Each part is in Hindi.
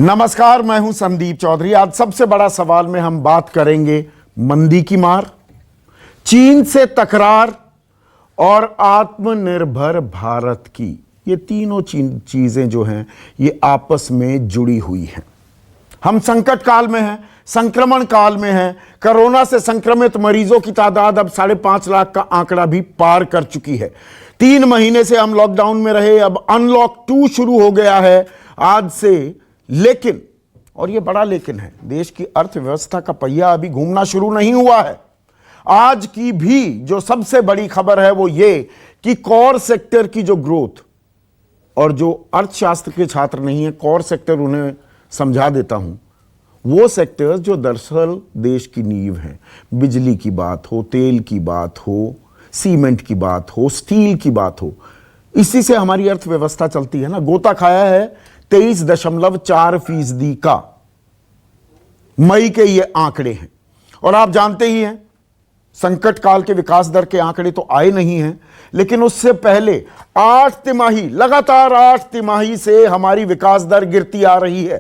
नमस्कार, मैं हूं संदीप चौधरी। आज सबसे बड़ा सवाल में हम बात करेंगे मंदी की मार, चीन से तकरार और आत्मनिर्भर भारत की। ये तीनों चीजें जो हैं ये आपस में जुड़ी हुई हैं। हम संकट काल में हैं, संक्रमण काल में हैं। कोरोना से संक्रमित मरीजों की तादाद अब 5.5 लाख का आंकड़ा भी पार कर चुकी है। 3 महीने से हम लॉकडाउन में रहे, अब अनलॉक 2 शुरू हो गया है आज से। लेकिन, और यह बड़ा लेकिन है, देश की अर्थव्यवस्था का पहिया अभी घूमना शुरू नहीं हुआ है। आज की भी जो सबसे बड़ी खबर है वो ये कि कोर सेक्टर की जो ग्रोथ, और जो अर्थशास्त्र के छात्र नहीं है, कोर सेक्टर उन्हें समझा देता हूं, वो सेक्टर्स जो दरअसल देश की नींव हैं, बिजली की बात हो, तेल की बात हो, सीमेंट की बात हो, स्टील की बात हो, इसी से हमारी अर्थव्यवस्था चलती है ना। गोता खाया है 23.4% का मई के ये आंकड़े हैं। और आप जानते ही हैं संकट काल के विकास दर के आंकड़े तो आए नहीं हैं, लेकिन उससे पहले 8 तिमाही, लगातार 8 तिमाही से हमारी विकास दर गिरती आ रही है।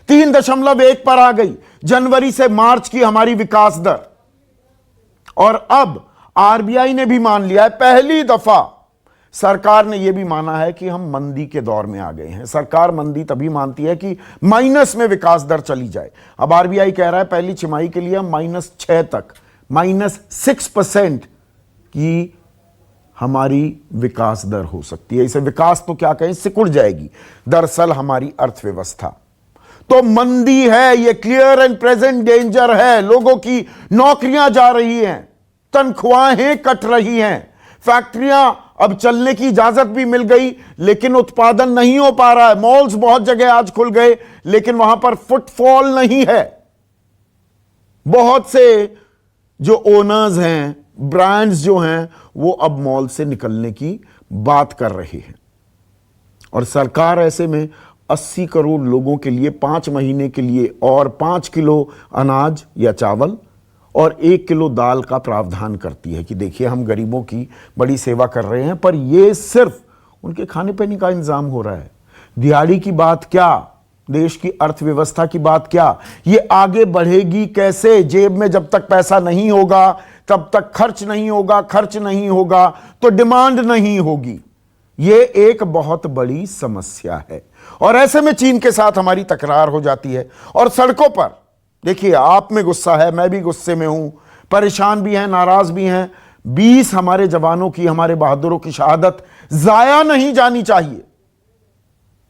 3.1 पर आ गई जनवरी से मार्च की हमारी विकास दर। और अब आरबीआई ने भी मान लिया है, पहली दफा सरकार ने यह भी माना है कि हम मंदी के दौर में आ गए हैं। सरकार मंदी तभी मानती है कि माइनस में विकास दर चली जाए। अब आरबीआई कह रहा है पहली छमाही के लिए हम -6 तक, -6% की हमारी विकास दर हो सकती है। इसे विकास तो क्या कहें, सिकुड़ जाएगी दरअसल हमारी अर्थव्यवस्था। तो मंदी है, यह क्लियर एंड प्रेजेंट डेंजर है। लोगों की नौकरियां जा रही हैं, तनख्वाहें कट रही हैं, फैक्ट्रियां अब चलने की इजाजत भी मिल गई लेकिन उत्पादन नहीं हो पा रहा है। मॉल्स बहुत जगह आज खुल गए लेकिन वहां पर फुटफॉल नहीं है। बहुत से जो ओनर्स हैं, ब्रांड्स जो हैं, वो अब मॉल से निकलने की बात कर रहे हैं। और सरकार ऐसे में 80 करोड़ लोगों के लिए 5 महीने के लिए और 5 किलो अनाज या चावल और 1 किलो दाल का प्रावधान करती है कि देखिए हम गरीबों की बड़ी सेवा कर रहे हैं। पर यह सिर्फ उनके खाने पीने का इंतजाम हो रहा है। दिहाड़ी की बात क्या, देश की अर्थव्यवस्था की बात क्या, ये आगे बढ़ेगी कैसे? जेब में जब तक पैसा नहीं होगा तब तक खर्च नहीं होगा, खर्च नहीं होगा तो डिमांड नहीं होगी। ये एक बहुत बड़ी समस्या है। और ऐसे में चीन के साथ हमारी तकरार हो जाती है। और सड़कों पर देखिए, आप में गुस्सा है, मैं भी गुस्से में हूं, परेशान भी हैं, नाराज भी हैं। 20 हमारे जवानों की, हमारे बहादुरों की शहादत जाया नहीं जानी चाहिए।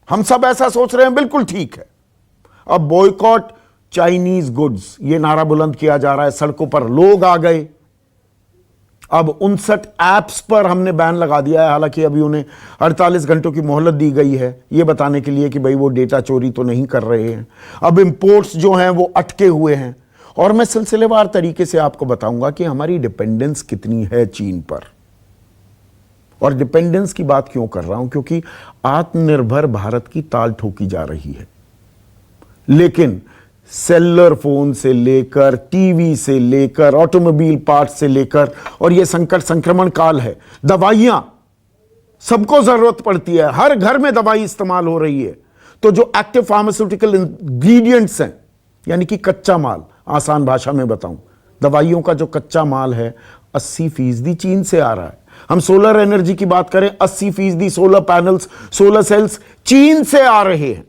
हम सब ऐसा सोच रहे हैं, बिल्कुल ठीक है। अब बॉयकॉट चाइनीज गुड्स, ये नारा बुलंद किया जा रहा है, सड़कों पर लोग आ गए। अब 59 ऐप्स पर हमने बैन लगा दिया है, हालांकि अभी उन्हें 48 घंटों की मोहलत दी गई है ये बताने के लिए कि भाई वो डेटा चोरी तो नहीं कर रहे हैं। अब इंपोर्ट्स जो हैं वो अटके हुए हैं। और मैं सिलसिलेवार तरीके से आपको बताऊंगा कि हमारी डिपेंडेंस कितनी है चीन पर। और डिपेंडेंस की बात क्यों कर रहा हूं, क्योंकि आत्मनिर्भर भारत की ताल ठोकी जा रही है। लेकिन सेलुलर फोन से लेकर, टीवी से लेकर, ऑटोमोबाइल पार्ट से लेकर, और यह संकट संक्रमण काल है, दवाइयां सबको जरूरत पड़ती है, हर घर में दवाई इस्तेमाल हो रही है। तो जो एक्टिव फार्मास्यूटिकल इंग्रेडिएंट्स हैं, यानी कि कच्चा माल, आसान भाषा में बताऊं, दवाइयों का जो कच्चा माल है 80% चीन से आ रहा है। हम सोलर एनर्जी की बात करें, 80% सोलर पैनल्स, सोलर सेल्स चीन से आ रहे हैं।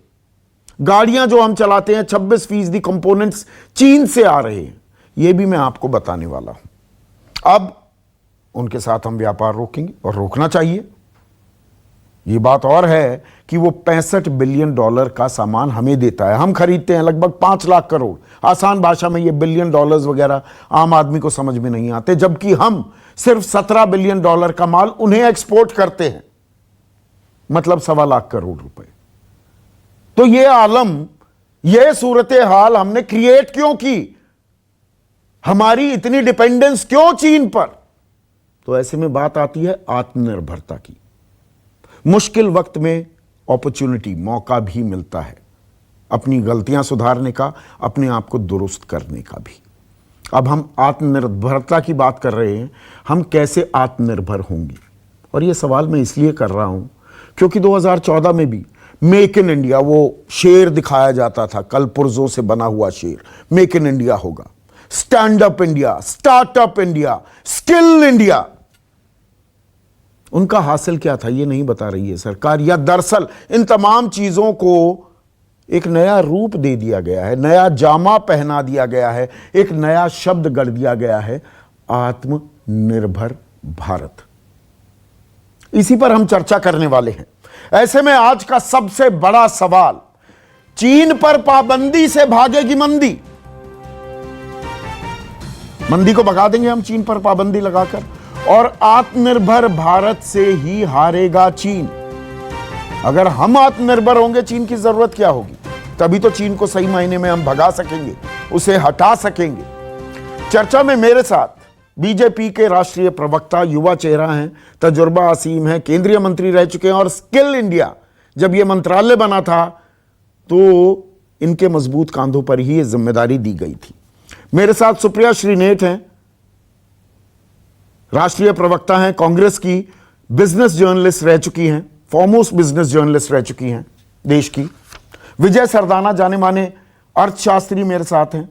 गाड़ियां जो हम चलाते हैं 26% कंपोनेंट्स चीन से आ रहे हैं। यह भी मैं आपको बताने वाला हूं। अब उनके साथ हम व्यापार रोकेंगे, और रोकना चाहिए। यह बात और है कि वो $65 बिलियन का सामान हमें देता है, हम खरीदते हैं लगभग 5 लाख करोड़। आसान भाषा में ये बिलियन डॉलर्स वगैरह आम आदमी को समझ में नहीं आते, जबकि हम सिर्फ $17 बिलियन का माल उन्हें एक्सपोर्ट करते हैं, मतलब 1.25 लाख करोड़ रुपए। तो ये आलम, ये सूरत हाल हमने क्रिएट क्यों की? हमारी इतनी डिपेंडेंस क्यों चीन पर? तो ऐसे में बात आती है आत्मनिर्भरता की। मुश्किल वक्त में अपॉर्चुनिटी, मौका भी मिलता है अपनी गलतियां सुधारने का, अपने आप को दुरुस्त करने का भी। अब हम आत्मनिर्भरता की बात कर रहे हैं, हम कैसे आत्मनिर्भर होंगे? और यह सवाल मैं इसलिए कर रहा हूं क्योंकि 2014 में भी मेक इन इंडिया, वो शेर दिखाया जाता था, कल पुर्जों से बना हुआ शेर, मेक इन इंडिया होगा, stand up India, startup India, skill India. उनका हासिल क्या था ये नहीं बता रही है सरकार, या दरअसल इन तमाम चीजों को एक नया रूप दे दिया गया है, नया जामा पहना दिया गया है, एक नया शब्द गढ़ दिया गया है, आत्मनिर्भर भारत। इसी पर हम चर्चा करने वाले हैं। ऐसे में आज का सबसे बड़ा सवाल, चीन पर पाबंदी से भागेगी मंदी? मंदी को भगा देंगे हम चीन पर पाबंदी लगाकर, और आत्मनिर्भर भारत से ही हारेगा चीन। अगर हम आत्मनिर्भर होंगे, चीन की जरूरत क्या होगी? तभी तो चीन को सही मायने में हम भगा सकेंगे, उसे हटा सकेंगे। चर्चा में मेरे साथ बीजेपी के राष्ट्रीय प्रवक्ता, युवा चेहरा हैं, तजुर्बा असीम है, केंद्रीय मंत्री रह चुके हैं, और स्किल इंडिया जब यह मंत्रालय बना था तो इनके मजबूत कांधों पर ही यह जिम्मेदारी दी गई थी। मेरे साथ सुप्रिया श्रीनेठ हैं, राष्ट्रीय प्रवक्ता हैं, कांग्रेस की बिजनेस जर्नलिस्ट रह चुकी हैं, फॉरमोस्ट बिजनेस जर्नलिस्ट रह चुकी हैं देश की। विजय सरदाना, जाने माने अर्थशास्त्री, मेरे साथ हैं।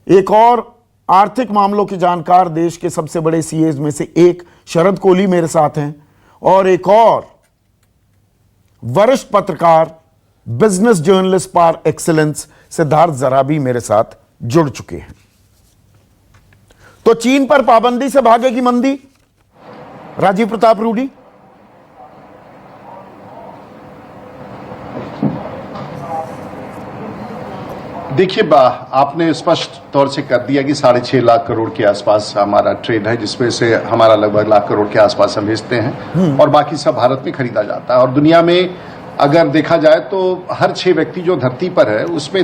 एक और आर्थिक मामलों के जानकार, देश के सबसे बड़े सीएज में से एक शरद कोहली मेरे साथ हैं, और एक और वरिष्ठ पत्रकार, business journalist par excellence, Siddharth जराबी मेरे साथ जुड़ चुके हैं। तो चीन पर पाबंदी से भागेगी मंदी, राजीव प्रताप रूडी? देखिए, आपने स्पष्ट तौर से कर दिया कि 6.5 लाख करोड़ के आसपास हमारा ट्रेड है, जिसमें से हमारा लगभग लाख करोड़ के आसपास हम भेजते हैं, और बाकी सब भारत में खरीदा जाता है। और दुनिया में अगर देखा जाए तो हर 6 व्यक्ति जो धरती पर है, उसमें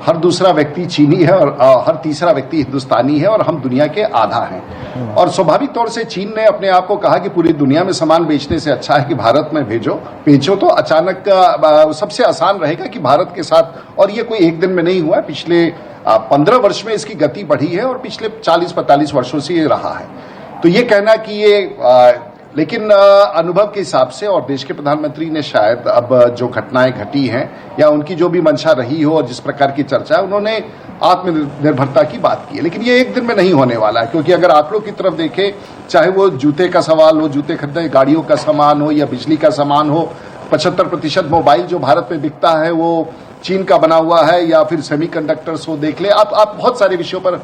हर दूसरा व्यक्ति चीनी है और हर तीसरा व्यक्ति हिंदुस्तानी है, और हम दुनिया के आधा हैं। और स्वाभाविक तौर से चीन ने अपने आप को कहा कि पूरी दुनिया में सामान बेचने से अच्छा है कि भारत में बेचो तो अचानक सबसे आसान रहेगा कि भारत के साथ। और ये कोई एक दिन में नहीं हुआ है, पिछले 15 वर्ष में इसकी गति बढ़ी है, और पिछले 40-45 वर्षों से ये रहा है। तो ये कहना कि ये लेकिन अनुभव के हिसाब से, और देश के प्रधानमंत्री ने शायद अब जो घटनाएं घटी हैं या उनकी जो भी मंशा रही हो और जिस प्रकार की चर्चा है, उन्होंने आत्मनिर्भरता की बात की है। लेकिन ये एक दिन में नहीं होने वाला है, क्योंकि अगर आंकड़ों की तरफ देखें, चाहे वो जूते का सवाल हो, जूते खरीदने, गाड़ियों का सामान हो, या बिजली का सामान हो, 75% मोबाइल जो भारत में बिकता है वो चीन का बना हुआ है, या फिर सेमीकंडक्टर्स हो, देख ले आप बहुत सारे विषयों पर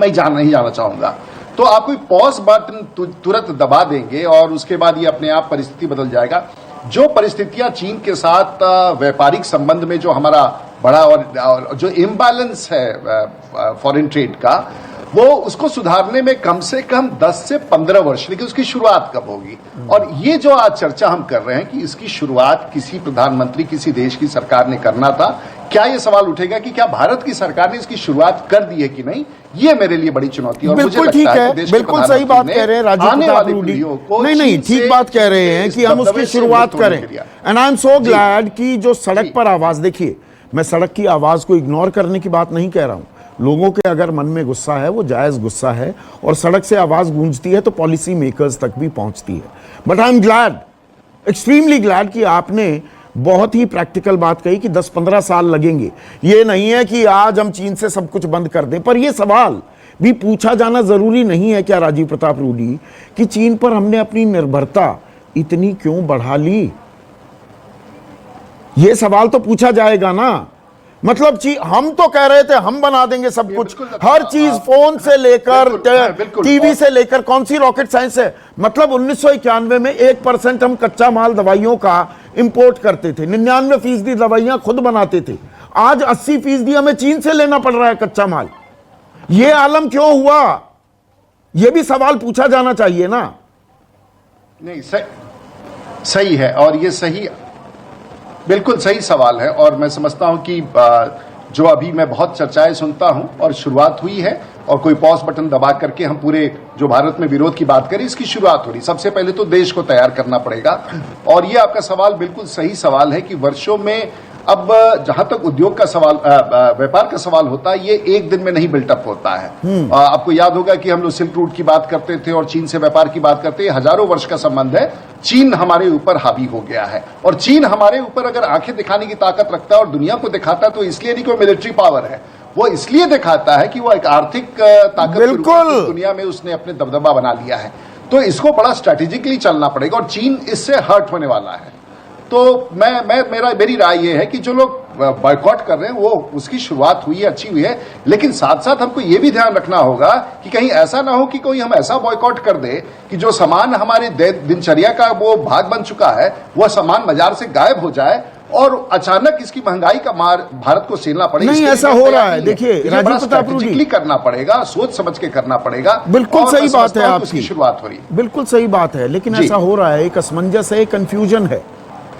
मैं नहीं जाना चाहूंगा। तो आप कोई पॉज बटन तुरंत दबा देंगे और उसके बाद ये अपने आप परिस्थिति बदल जाएगा। जो परिस्थितियां चीन के साथ व्यापारिक संबंध में जो हमारा बड़ा और जो इम्बैलेंस है फॉरेन ट्रेड का, वो उसको सुधारने में कम से कम 10 से 15 वर्ष, लेकिन उसकी शुरुआत कब होगी? और ये जो आज चर्चा हम कर रहे हैं कि इसकी शुरुआत किसी प्रधानमंत्री, किसी देश की सरकार ने करना था, क्या ये सवाल उठेगा कि क्या भारत की सरकार ने इसकी शुरुआत कर दी है कि नहीं? ये मेरे लिए बड़ी चुनौती है। और मुझे लगता है कि बिल्कुल सही बात कह रहे हैं राजीव प्रताप रूडी। नहीं, ठीक बात कह रहे हैं कि हम उसकी शुरुआत करें। And I am so glad कि जो सड़क पर आवाज, देखिए, मैं सड़क की आवाज को इग्नोर करने की बात नहीं कह रहा हूं। लोगों के अगर मन में गुस्सा है, वो जायज गुस्सा है, और सड़क से आवाज गूंजती है तो पॉलिसी मेकर्स तक भी पहुंचती है। But I am glad, extremely glad कि आपने बहुत ही प्रैक्टिकल बात कही कि 10-15 साल लगेंगे। ये नहीं है कि आज हम चीन से सब कुछ बंद कर दें, पर यह सवाल भी पूछा जाना जरूरी नहीं है क्या राजीव प्रताप रूडी, कि चीन पर हमने अपनी निर्भरता इतनी क्यों बढ़ा ली? यह सवाल तो पूछा जाएगा ना। मतलब हम तो कह रहे थे हम बना देंगे सब कुछ, हर चीज, फोन से लेकर टीवी से लेकर, कौन सी रॉकेट साइंस है? मतलब 1991 में 1% हम कच्चा माल दवाइयों का इंपोर्ट करते थे, 99% दवाइयां खुद बनाते थे। आज 80% हमें चीन से लेना पड़ रहा है कच्चा माल। यह आलम क्यों हुआ? यह भी सवाल पूछा जाना चाहिए ना। नहीं, सही है, और ये सही, बिल्कुल सही सवाल है। और मैं समझता हूं कि जो अभी मैं बहुत चर्चाएं सुनता हूं, और शुरुआत हुई है, और कोई पॉज बटन दबा करके हम पूरे जो भारत में विरोध की बात करें, इसकी शुरुआत हो रही। सबसे पहले तो देश को तैयार करना पड़ेगा। और ये आपका सवाल बिल्कुल सही सवाल है कि वर्षों में अब जहां तक उद्योग का सवाल, व्यापार का सवाल होता है, ये एक दिन में नहीं बिल्टअप होता है। आपको याद होगा कि हम लोग सिल्क रूट की बात करते थे और चीन से व्यापार की बात करते हैं, हजारों वर्ष का संबंध है। चीन हमारे ऊपर हावी हो गया है और चीन हमारे ऊपर अगर आंखें दिखाने की ताकत रखता है और दुनिया को दिखाता है, तो इसलिए नहीं कोई मिलिट्री पावर है, वो इसलिए दिखाता है कि वो एक आर्थिक ताकत के रूप में दुनिया में उसने अपने दबदबा बना लिया है। तो इसको बड़ा स्ट्रेटेजिकली चलना पड़ेगा और चीन इससे हर्ट होने वाला है। तो मेरी राय ये है कि जो लोग बॉयकॉट कर रहे हैं, वो उसकी शुरुआत हुई है, अच्छी हुई है, लेकिन साथ साथ हमको ये भी ध्यान रखना होगा कि कहीं ऐसा ना हो कि कोई हम ऐसा बॉयकॉट कर दे कि जो सामान हमारे दिनचर्या का वो भाग बन चुका है, वह सामान बाजार से गायब हो जाए और अचानक इसकी महंगाई का मार भारत को झेलना पड़े। नहीं, ऐसा हो रहा है। देखिए राजीव प्रताप रूडी, करना पड़ेगा, सोच समझ के करना पड़ेगा। बिल्कुल सही बात है आपकी, शुरुआत हो रही है, बिल्कुल सही बात है, लेकिन ऐसा हो रहा है, एक असमंजस है, एक कंफ्यूजन है।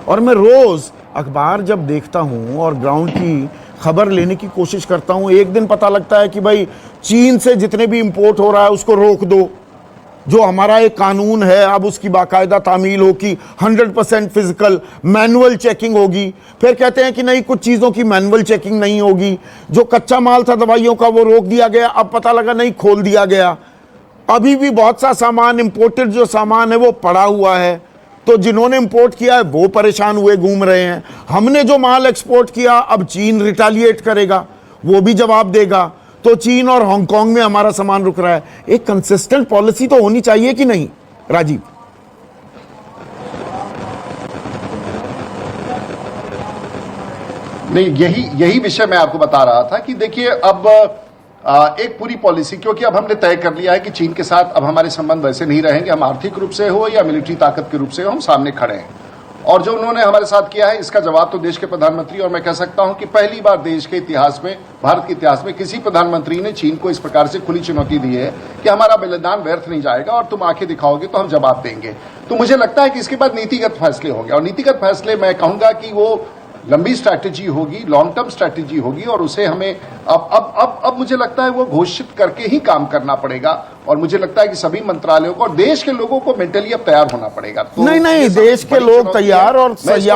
और मैं रोज अखबार जब देखता हूं और ग्राउंड की खबर लेने की कोशिश करता हूं, एक दिन पता लगता है कि भाई चीन से जितने भी इंपोर्ट हो रहा है उसको रोक दो, जो हमारा एक कानून है अब उसकी बाकायदा तामील हो कि 100% फिजिकल मैनुअल चेकिंग होगी। फिर कहते हैं कि नहीं, कुछ चीज़ों की मैनुअल चेकिंग नहीं होगी। जो कच्चा माल था दवाइयों का वो रोक दिया गया, अब पता लगा नहीं, खोल दिया गया। अभी भी बहुत सा सामान, इंपोर्टेड जो सामान है वो पड़ा हुआ है, तो जिन्होंने इंपोर्ट किया है वो परेशान हुए घूम रहे हैं। हमने जो माल एक्सपोर्ट किया, अब चीन रिटेलिएट करेगा, वो भी जवाब देगा, तो चीन और हांगकांग में हमारा सामान रुक रहा है। एक कंसिस्टेंट पॉलिसी तो होनी चाहिए कि नहीं राजीव? नहीं, यही विषय मैं आपको बता रहा था कि देखिए अब एक पूरी पॉलिसी, क्योंकि अब हमने तय कर लिया है कि चीन के साथ अब हमारे संबंध वैसे नहीं रहेंगे, हम आर्थिक रूप से हो या मिलिट्री ताकत के रूप से हो, हम सामने खड़े हैं। और जो उन्होंने हमारे साथ किया है, इसका जवाब तो देश के प्रधानमंत्री, और मैं कह सकता हूं कि पहली बार देश के इतिहास में, भारत के इतिहास में किसी प्रधानमंत्री ने चीन को इस प्रकार से खुली चुनौती दी है कि हमारा बलिदान व्यर्थ नहीं जाएगा और तुम आंखें दिखाओगे तो हम जवाब देंगे। तो मुझे लगता है कि इसके बाद नीतिगत फैसले होंगे, और नीतिगत फैसले मैं कहूंगा कि वो लंबी स्ट्रैटेजी होगी, लॉन्ग टर्म स्ट्रैटेजी होगी, और उसे हमें अब मुझे लगता है वो घोषित करके ही काम करना पड़ेगा। और मुझे लगता है कि सभी मंत्रालयों को और देश के लोगों को मेंटली अब तैयार होना पड़ेगा। तो नहीं, देश के लोग तैयार, और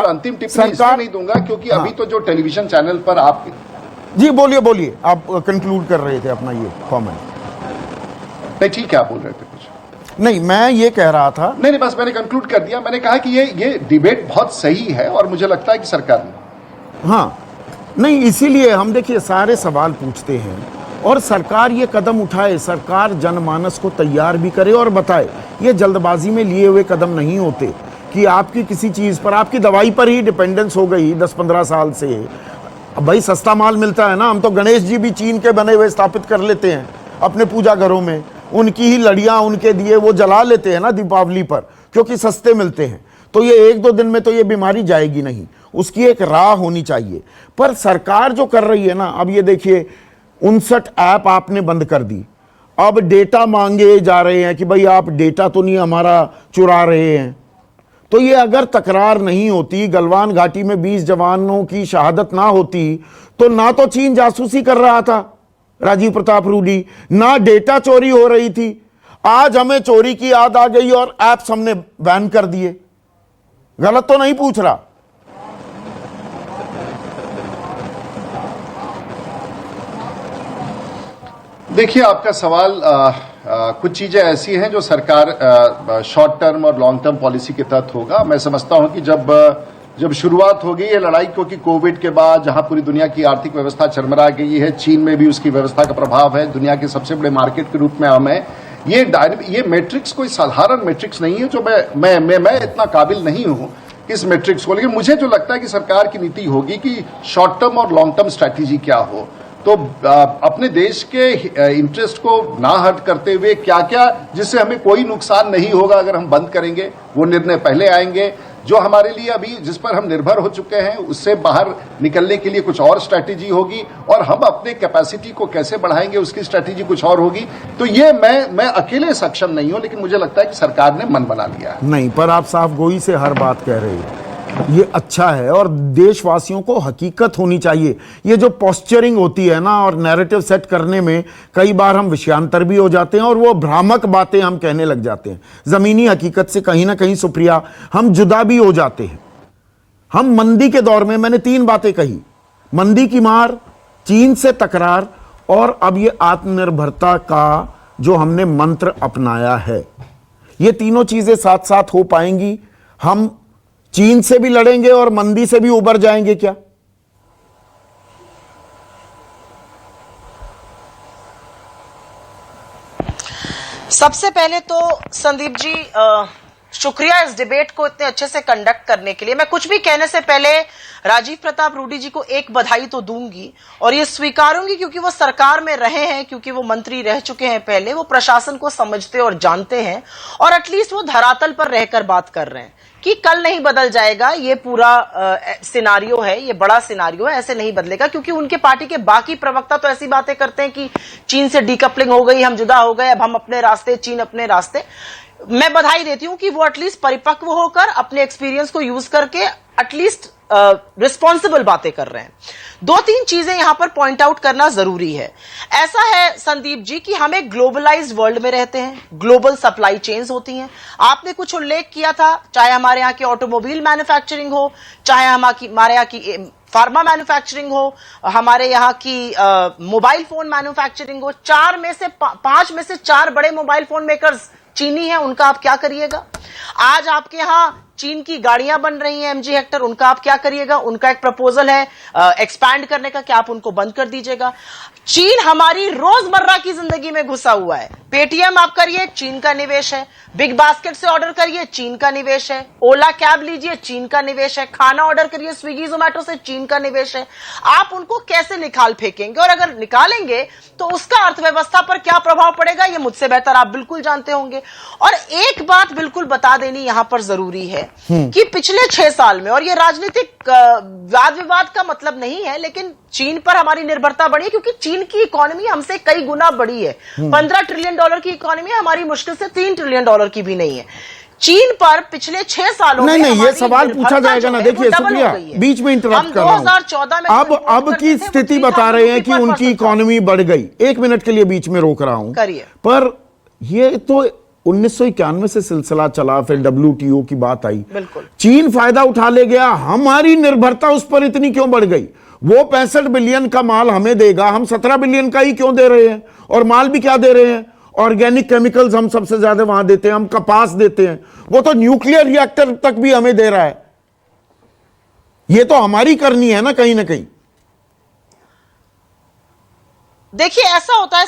अंतिम टिप्पणी इसलिए नहीं दूंगा क्योंकि अभी तो जो टेलीविजन चैनल पर आप जी बोलिए, आप कंक्लूड कर रहे थे अपना ये कमेंट। नहीं, ठीक है, आप बोल रहे थे कुछ? नहीं, मैं ये कह रहा था, नहीं, बस मैंने कंक्लूड कर दिया। मैंने कहा कि ये डिबेट बहुत सही है और मुझे लगता है कि सरकार ने, हाँ, नहीं, इसीलिए हम देखिए सारे सवाल पूछते हैं और सरकार ये कदम उठाए, सरकार जनमानस को तैयार भी करे और बताए। ये जल्दबाजी में लिए हुए कदम नहीं होते कि आपकी किसी चीज़ पर, आपकी दवाई पर ही डिपेंडेंस हो गई 10-15 साल से। अब भाई सस्ता माल मिलता है ना, हम तो गणेश जी भी चीन के बने हुए स्थापित कर लेते हैं अपने पूजा घरों में, उनकी ही लड़ियाँ, उनके दिए वो जला लेते हैं ना दीपावली पर, क्योंकि सस्ते मिलते हैं। तो ये 1-2 दिन में तो ये बीमारी जाएगी नहीं, उसकी एक राह होनी चाहिए। पर सरकार जो कर रही है ना, अब ये देखिए 59 ऐप आपने बंद कर दी, अब डेटा मांगे जा रहे हैं कि भाई आप डेटा तो नहीं हमारा चुरा रहे हैं। तो ये अगर तकरार नहीं होती, गलवान घाटी में 20 जवानों की शहादत ना होती, तो ना तो चीन जासूसी कर रहा था राजीव प्रताप रूडी, ना डेटा चोरी हो रही थी। आज हमें चोरी की याद आ गई और ऐप्स हमने बैन कर दिए। गलत तो नहीं पूछ रहा? देखिए, आपका सवाल कुछ चीजें ऐसी हैं जो सरकार शॉर्ट टर्म और लॉन्ग टर्म पॉलिसी के तहत होगा। मैं समझता हूं कि जब शुरुआत होगी ये लड़ाई, क्योंकि कोविड के बाद जहां पूरी दुनिया की आर्थिक व्यवस्था चरमरा गई है, चीन में भी उसकी व्यवस्था का प्रभाव है, दुनिया के सबसे बड़े मार्केट के रूप में हम है। ये मैट्रिक्स कोई साधारण मैट्रिक्स नहीं है, जो मैं इतना काबिल नहीं हूं इस मैट्रिक्स को, लेकिन मुझे जो लगता है कि सरकार की नीति होगी कि शॉर्ट टर्म और लॉन्ग टर्म स्ट्रैटेजी क्या हो। तो अपने देश के इंटरेस्ट को ना हर्ट करते हुए क्या क्या, जिससे हमें कोई नुकसान नहीं होगा अगर हम बंद करेंगे, वो निर्णय पहले आएंगे। जो हमारे लिए अभी जिस पर हम निर्भर हो चुके हैं, उससे बाहर निकलने के लिए कुछ और स्ट्रैटेजी होगी, और हम अपने कैपेसिटी को कैसे बढ़ाएंगे उसकी स्ट्रैटेजी कुछ और होगी। तो ये मैं अकेले सक्षम नहीं हूं, लेकिन मुझे लगता है कि सरकार ने मन बना लिया है। नहीं, पर आप साफ गोई से हर बात कह रहे हैं, ये अच्छा है, और देशवासियों को हकीकत होनी चाहिए। ये जो पोस्चरिंग होती है ना, और नैरेटिव सेट करने में कई बार हम विषयांतर भी हो जाते हैं और वो भ्रामक बातें हम कहने लग जाते हैं। जमीनी हकीकत से कहीं ना कहीं सुप्रिया हम जुदा भी हो जाते हैं। हम मंदी के दौर में, मैंने 3 बातें कही, मंदी की मार, चीन से तकरार और अब ये आत्मनिर्भरता का जो हमने मंत्र अपनाया है, ये तीनों चीजें साथ साथ हो पाएंगी। हम चीन से भी लड़ेंगे और मंदी से भी उबर जाएंगे क्या? सबसे पहले तो संदीप जी शुक्रिया इस डिबेट को इतने अच्छे से कंडक्ट करने के लिए। मैं कुछ भी कहने से पहले राजीव प्रताप रूडी जी को एक बधाई तो दूंगी और ये स्वीकारूंगी, क्योंकि वो सरकार में रहे हैं, क्योंकि वो मंत्री रह चुके हैं पहले, वो प्रशासन को समझते और जानते हैं और एटलीस्ट वो धरातल पर रहकर बात कर रहे हैं कि कल नहीं बदल जाएगा, ये पूरा सिनारियो है, ये बड़ा सिनारियो है, ऐसे नहीं बदलेगा। क्योंकि उनके पार्टी के बाकी प्रवक्ता तो ऐसी बातें करते हैं कि चीन से डीकपलिंग हो गई, हम जुदा हो गए, अब हम अपने रास्ते, चीन अपने रास्ते। मैं बधाई देती हूं कि वो एटलीस्ट परिपक्व होकर अपने एक्सपीरियंस को यूज करके एटलीस्ट रिस्पॉन्सिबल बातें कर रहे हैं। 2-3 चीजें यहां पर पॉइंट आउट करना जरूरी है। ऐसा है संदीप जी कि हम एक ग्लोबलाइज्ड वर्ल्ड में रहते हैं, ग्लोबल सप्लाई चेन्स होती हैं। आपने कुछ उल्लेख किया था, चाहे हमारे यहाँ की ऑटोमोबाइल मैन्युफैक्चरिंग हो, चाहे हमारे यहाँ की फार्मा मैन्युफैक्चरिंग हो, हमारे यहाँ की मोबाइल फोन मैन्युफैक्चरिंग हो, 5 में से 4 बड़े मोबाइल फोन मेकर्स चीनी है, उनका आप क्या करिएगा? आज आपके यहां चीन की गाड़ियां बन रही हैं MG हेक्टर, उनका आप क्या करिएगा? उनका एक प्रपोजल है एक्सपैंड करने का, क्या आप उनको बंद कर दीजिएगा? चीन हमारी रोजमर्रा की जिंदगी में घुसा हुआ है। पेटीएम आप करिए, चीन का निवेश है। बिग बास्केट से ऑर्डर करिए, चीन का निवेश है। ओला कैब लीजिए, चीन का निवेश है। खाना ऑर्डर करिए स्विगी जोमेटो से, चीन का निवेश है। आप उनको कैसे निकाल फेंकेंगे? और अगर निकालेंगे तो उसका अर्थव्यवस्था पर क्या प्रभाव पड़ेगा, ये मुझसे बेहतर आप बिल्कुल जानते होंगे। और एक बात बिल्कुल बता देनी यहां पर जरूरी है कि पिछले 6 साल में, और ये राजनीतिक वाद विवाद का मतलब नहीं है, लेकिन चीन पर हमारी निर्भरता बढ़ी है, क्योंकि चीन की इकोनॉमी हमसे कई गुना बड़ी है। $15 ट्रिलियन की इकोनॉमी हमारी मुश्किल से $3 ट्रिलियन की भी नहीं है। चीन पर पिछले 6 सालों में नहीं, ये सवाल पूछा जाएगा ना। देखिए सुप्रिया, बीच में इंटरप्ट कर रहा हूं। 2014 में अब की स्थिति बता रहे हैं कि उनकी इकोनॉमी बढ़ गई। 1 मिनट के लिए बीच में रोक रहा हूं, करिए। पर ये तो 1991 से सिलसिला चला, फिर WTO की बात आई, बिल्कुल चीन फायदा उठा ले गया। हमारी निर्भरता उस पर इतनी क्यों बढ़ गई? वो 65 बिलियन का माल हमें देगा, हम 17 बिलियन का ही क्यों दे रहे हैं? और माल भी क्या दे रहे हैं? ऑर्गेनिक केमिकल्स हम सबसे ज्यादा वहां देते हैं, हम कपास देते हैं, वो तो न्यूक्लियर रिएक्टर तक भी हमें दे रहा है। ये तो हमारी करनी है ना कहीं ना कहीं। देखिए ऐसा होता है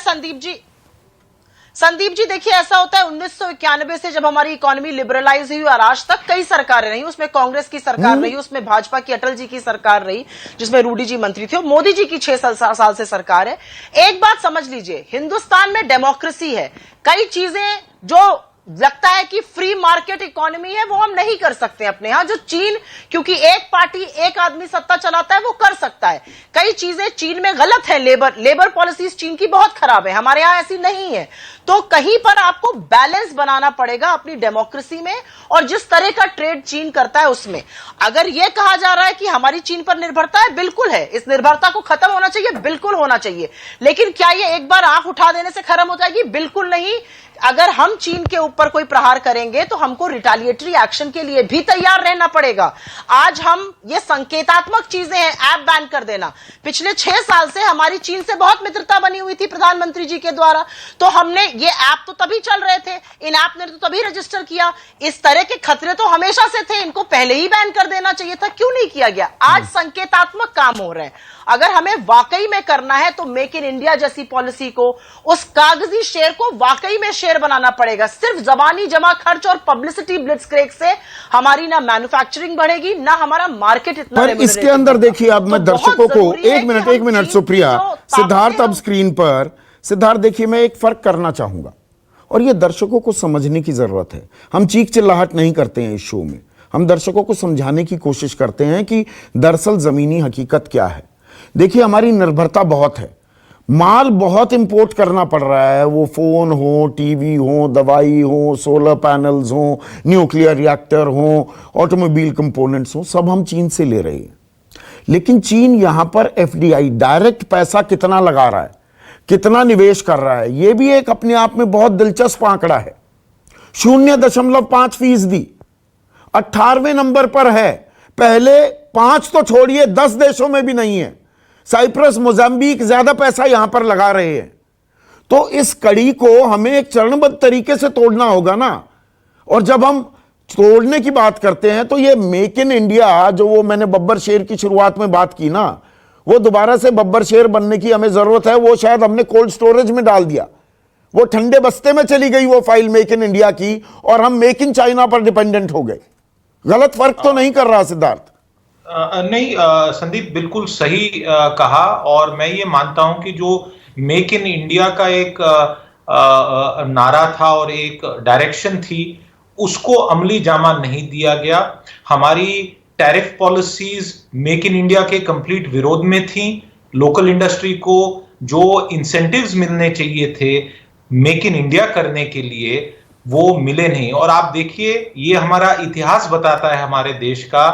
संदीप जी, देखिए ऐसा होता है 1991 से जब हमारी इकोनॉमी लिबरलाइज हुई और आज तक कई सरकारें रही, उसमें कांग्रेस की सरकार रही, उसमें भाजपा की अटल जी की सरकार रही, जिसमें रूडी जी मंत्री थे, और मोदी जी की 6 साल से सरकार है। एक बात समझ लीजिए, हिंदुस्तान में डेमोक्रेसी है। कई चीजें जो लगता है कि फ्री मार्केट इकोनॉमी है, वो हम नहीं कर सकते अपने यहां। जो चीन, क्योंकि एक पार्टी एक आदमी सत्ता चलाता है, वो कर सकता है। कई चीजें चीन में गलत है, लेबर पॉलिसीज चीन की बहुत खराब है, हमारे यहां ऐसी नहीं है। तो कहीं पर आपको बैलेंस बनाना पड़ेगा अपनी डेमोक्रेसी में, और जिस तरह का ट्रेड चीन करता है उसमें। अगर यह कहा जा रहा है कि हमारी चीन पर निर्भरता है, बिल्कुल है, इस निर्भरता को खत्म होना चाहिए, बिल्कुल होना चाहिए। लेकिन क्या यह एक बार आंख उठा देने से खत्म हो जाएगी? बिल्कुल नहीं। अगर हम चीन के ऊपर कोई प्रहार करेंगे तो हमको रिटेलिएटरी एक्शन के लिए भी तैयार रहना पड़ेगा। आज हम ये संकेतात्मक चीजें हैं, ऐप बैन कर देना। पिछले 6 साल से हमारी चीन से बहुत मित्रता बनी हुई थी प्रधानमंत्री जी के द्वारा, तो हमने ये ऐप तो तभी चल रहे थे, इन ऐप ने तो तभी रजिस्टर किया। इस तरह के खतरे तो हमेशा से थे, इनको पहले ही बैन कर देना चाहिए था, क्यों नहीं किया गया? आज संकेतात्मक काम हो रहे हैं। अगर हमें वाकई में करना है तो मेक इन इंडिया जैसी पॉलिसी को, उस कागजी शेर को वाकई में शेर बनाना पड़ेगा। सिर्फ जबानी जमा खर्च और पब्लिसिटी ब्लिट्सक्रेग से हमारी ना मैन्युफैक्चरिंग बढ़ेगी, ना हमारा मार्केट इतना। पर इसके अंदर देखिए, अब मैं दर्शकों को एक मिनट सुप्रिया, सिद्धार्थ अब स्क्रीन पर, सिद्धार्थ देखिए, मैं एक फर्क करना चाहूंगा और ये दर्शकों को समझने की जरूरत है। हम चीख चिल्लाहट नहीं करते हैं इस शो में, हम दर्शकों को समझाने की कोशिश करते हैं कि दरअसल जमीनी हकीकत क्या है। देखिए, हमारी निर्भरता बहुत है, माल बहुत इंपोर्ट करना पड़ रहा है, वो फोन हो, टीवी हो, दवाई हो, सोलर पैनल्स हो, न्यूक्लियर रिएक्टर हो, ऑटोमोबाइल कंपोनेंट्स हो, सब हम चीन से ले रहे हैं। लेकिन चीन यहां पर FDI डायरेक्ट पैसा कितना लगा रहा है, कितना निवेश कर रहा है, यह भी एक अपने आप में बहुत दिलचस्प आंकड़ा है। 0.5%, 18वें नंबर पर है। पहले 5 तो छोड़िए 10 देशों में भी नहीं है। साइप्रस, मोजाम्बिक ज्यादा पैसा यहां पर लगा रहे हैं। तो इस कड़ी को हमें एक चरणबद्ध तरीके से तोड़ना होगा ना। और जब हम तोड़ने की बात करते हैं तो ये मेक इन इंडिया, जो वो मैंने बब्बर शेर की शुरुआत में बात की ना, वो दोबारा से बब्बर शेर बनने की हमें जरूरत है। वो शायद हमने कोल्ड स्टोरेज में डाल दिया, वो ठंडे बस्ते में चली गई वो फाइल मेक इन इंडिया की, और हम मेक इन चाइना पर डिपेंडेंट हो गए। गलत फर्क तो नहीं कर रहा सिद्धार्थ? नहीं संदीप, बिल्कुल सही कहा। और मैं ये मानता हूं कि जो मेक इन इंडिया का एक नारा था और एक डायरेक्शन थी, उसको अमली जामा नहीं दिया गया। हमारी tariff policies make in India के कंप्लीट विरोध में थी। लोकल इंडस्ट्री को जो इंसेंटिव्स मिलने चाहिए थे मेक इन इंडिया करने के लिए, वो मिले नहीं। और आप देखिए, ये हमारा इतिहास बताता है हमारे देश का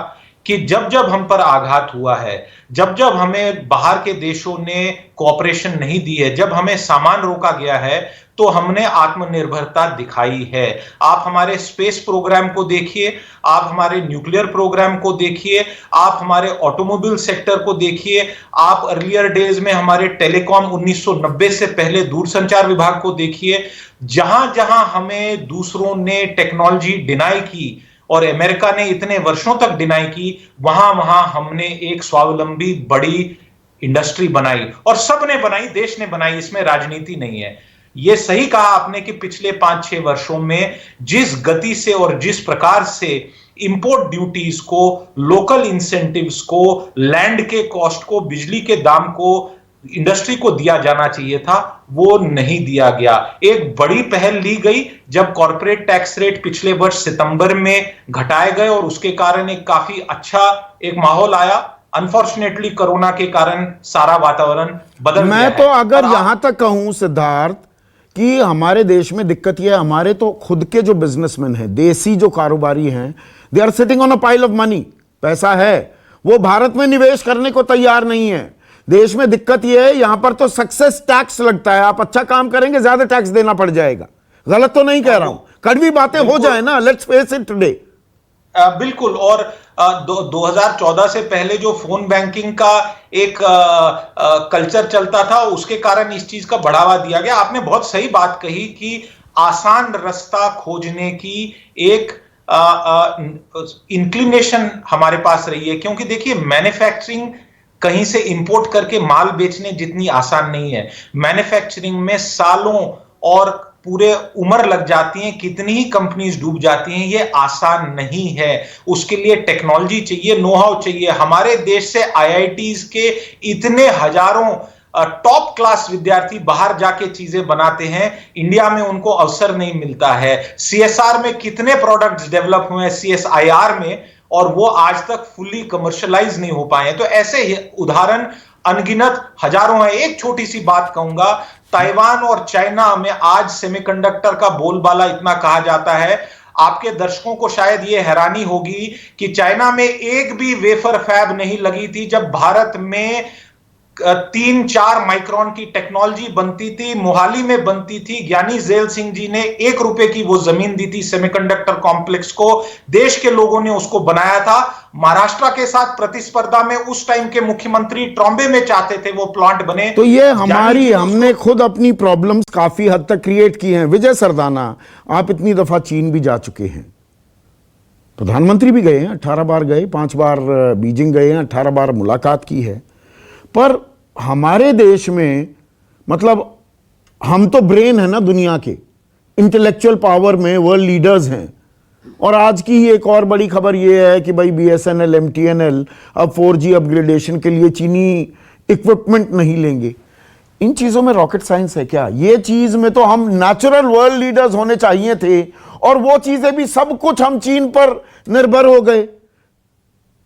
कि जब जब हम पर आघात हुआ है, जब जब हमें बाहर के देशों ने कोऑपरेशन नहीं दी है, जब हमें सामान रोका गया है, तो हमने आत्मनिर्भरता दिखाई है। आप हमारे स्पेस प्रोग्राम को देखिए, आप हमारे न्यूक्लियर प्रोग्राम को देखिए, आप हमारे ऑटोमोबाइल सेक्टर को देखिए, आप अर्लियर डेज में हमारे टेलीकॉम 1990 से पहले दूरसंचार विभाग को देखिए। जहां जहां हमें दूसरों ने टेक्नोलॉजी डिनाई की और अमेरिका ने इतने वर्षों तक डिनाई की, वहां वहां हमने एक स्वावलंबी बड़ी इंडस्ट्री बनाई। और सबने बनाई, देश ने बनाई, इसमें राजनीति नहीं है। यह सही कहा आपने कि पिछले 5-6 वर्षों में जिस गति से और जिस प्रकार से इंपोर्ट ड्यूटीज को, लोकल इंसेंटिव्स को, लैंड के कॉस्ट को, बिजली के दाम को इंडस्ट्री को दिया जाना चाहिए था, वो नहीं दिया गया। एक बड़ी पहल ली गई जब कॉर्पोरेट टैक्स रेट पिछले वर्ष सितंबर में घटाए गए और उसके कारण एक काफी अच्छा एक माहौल आया। अनफॉर्चुनेटली कोरोना के कारण सारा वातावरण बदल गया है। मैं तो अगर यहां तक कहूं सिद्धार्थ कि हमारे देश में दिक्कत यह है, हमारे तो खुद के जो बिजनेसमैन हैं, देसी जो कारोबारी हैं, they are sitting on a pile of money. पैसा है, वो भारत में निवेश करने को तैयार नहीं है। देश में दिक्कत यह है, यहां पर तो सक्सेस टैक्स लगता है। आप अच्छा काम करेंगे, ज्यादा टैक्स देना पड़ जाएगा। गलत तो नहीं कह रहा हूं, कड़वी बातें हो जाए ना, लेट्स फेस इट टुडे। बिल्कुल। और 2014 से पहले जो फोन बैंकिंग का एक कल्चर चलता था, उसके कारण इस चीज का बढ़ावा दिया गया। आपने बहुत सही बात कही कि आसान रास्ता खोजने की एक इंक्लिनेशन हमारे पास रही है। क्योंकि देखिए, मैन्युफैक्चरिंग कहीं से इंपोर्ट करके माल बेचने जितनी आसान नहीं है। मैन्युफैक्चरिंग में सालों और पूरे उम्र लग जाती हैं, कितनी ही कंपनीज डूब जाती हैं, ये आसान नहीं है। उसके लिए टेक्नोलॉजी चाहिए, नो हाउ चाहिए। हमारे देश से आईआईटीज के इतने हजारों टॉप क्लास विद्यार्थी बाहर जाके चीजें बनाते हैं, इंडिया में उनको अवसर नहीं मिलता है। सीएसआर में कितने प्रोडक्ट्स डेवलप हुए हैं सीएसआईआर में, और वो आज तक फुल्ली कमर्शियलाइज नहीं हो पाए हैं। तो ऐसे ही उदाहरण अनगिनत हजारों हैं। एक छोटी सी बात कहूंगा, ताइवान और चाइना में आज सेमीकंडक्टर का बोलबाला इतना कहा जाता है। आपके दर्शकों को शायद यह हैरानी होगी कि चाइना में एक भी वेफर फैब नहीं लगी थी जब भारत में 3-4 माइक्रोन की टेक्नोलॉजी बनती थी, मोहाली में बनती थी। ज्ञानी जेल सिंह जी ने 1 रुपए की वो जमीन दी थी सेमीकंडक्टर कॉम्प्लेक्स को, देश के लोगों ने उसको बनाया था। महाराष्ट्र के साथ प्रतिस्पर्धा में उस टाइम के मुख्यमंत्री ट्रॉम्बे में चाहते थे वो प्लांट बने। तो ये हमने खुद अपनी प्रॉब्लम्स काफी हद तक क्रिएट की हैं। विजय सरदाना, आप इतनी दफा चीन भी जा चुके हैं, प्रधानमंत्री भी गए हैं, 18 बार गए, 5 बार बीजिंग गए हैं, 18 बार मुलाकात की है। पर हमारे देश में मतलब हम तो ब्रेन है ना दुनिया के, इंटेलेक्चुअल पावर में वर्ल्ड लीडर्स हैं। और आज की ही एक और बड़ी खबर यह है कि भाई बीएसएनएल, एमटीएनएल अब 4G अपग्रेडेशन के लिए चीनी इक्विपमेंट नहीं लेंगे। इन चीजों में रॉकेट साइंस है क्या? ये चीज में तो हम नेचुरल वर्ल्ड लीडर्स होने चाहिए थे, और वो चीजें भी सब कुछ हम चीन पर निर्भर हो गए।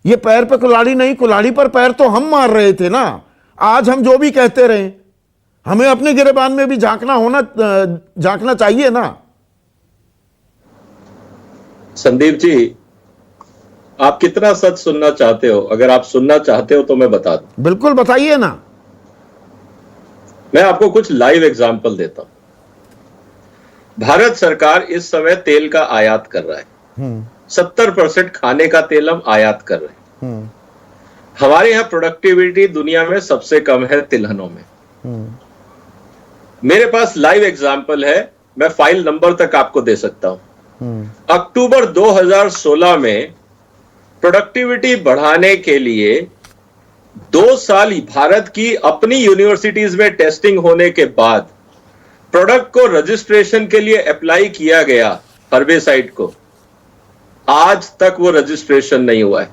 ये पैर पे कुल्हाड़ी नहीं, कुल्हाड़ी पर पैर तो हम मार रहे थे ना। आज हम जो भी कहते रहे, हमें अपने गिरेबान में भी झांकना चाहिए ना। संदीप जी, आप कितना सच सुनना चाहते हो? अगर आप सुनना चाहते हो तो मैं बता दूं। बिल्कुल बताइए ना। मैं आपको कुछ लाइव एग्जांपल देता हूं। भारत सरकार इस समय तेल का आयात कर रहा है। 70% खाने का तेल हम आयात कर रहे हैं। हमारे यहां प्रोडक्टिविटी दुनिया में सबसे कम है तिलहनों में। मेरे पास लाइव एग्जाम्पल है, मैं फाइल नंबर तक आपको दे सकता हूं। अक्टूबर 2016 में प्रोडक्टिविटी बढ़ाने के लिए 2 साल भारत की अपनी यूनिवर्सिटीज में टेस्टिंग होने के बाद प्रोडक्ट को रजिस्ट्रेशन के लिए अप्लाई किया गया, हर्बेसाइड को, आज तक वो रजिस्ट्रेशन नहीं हुआ है।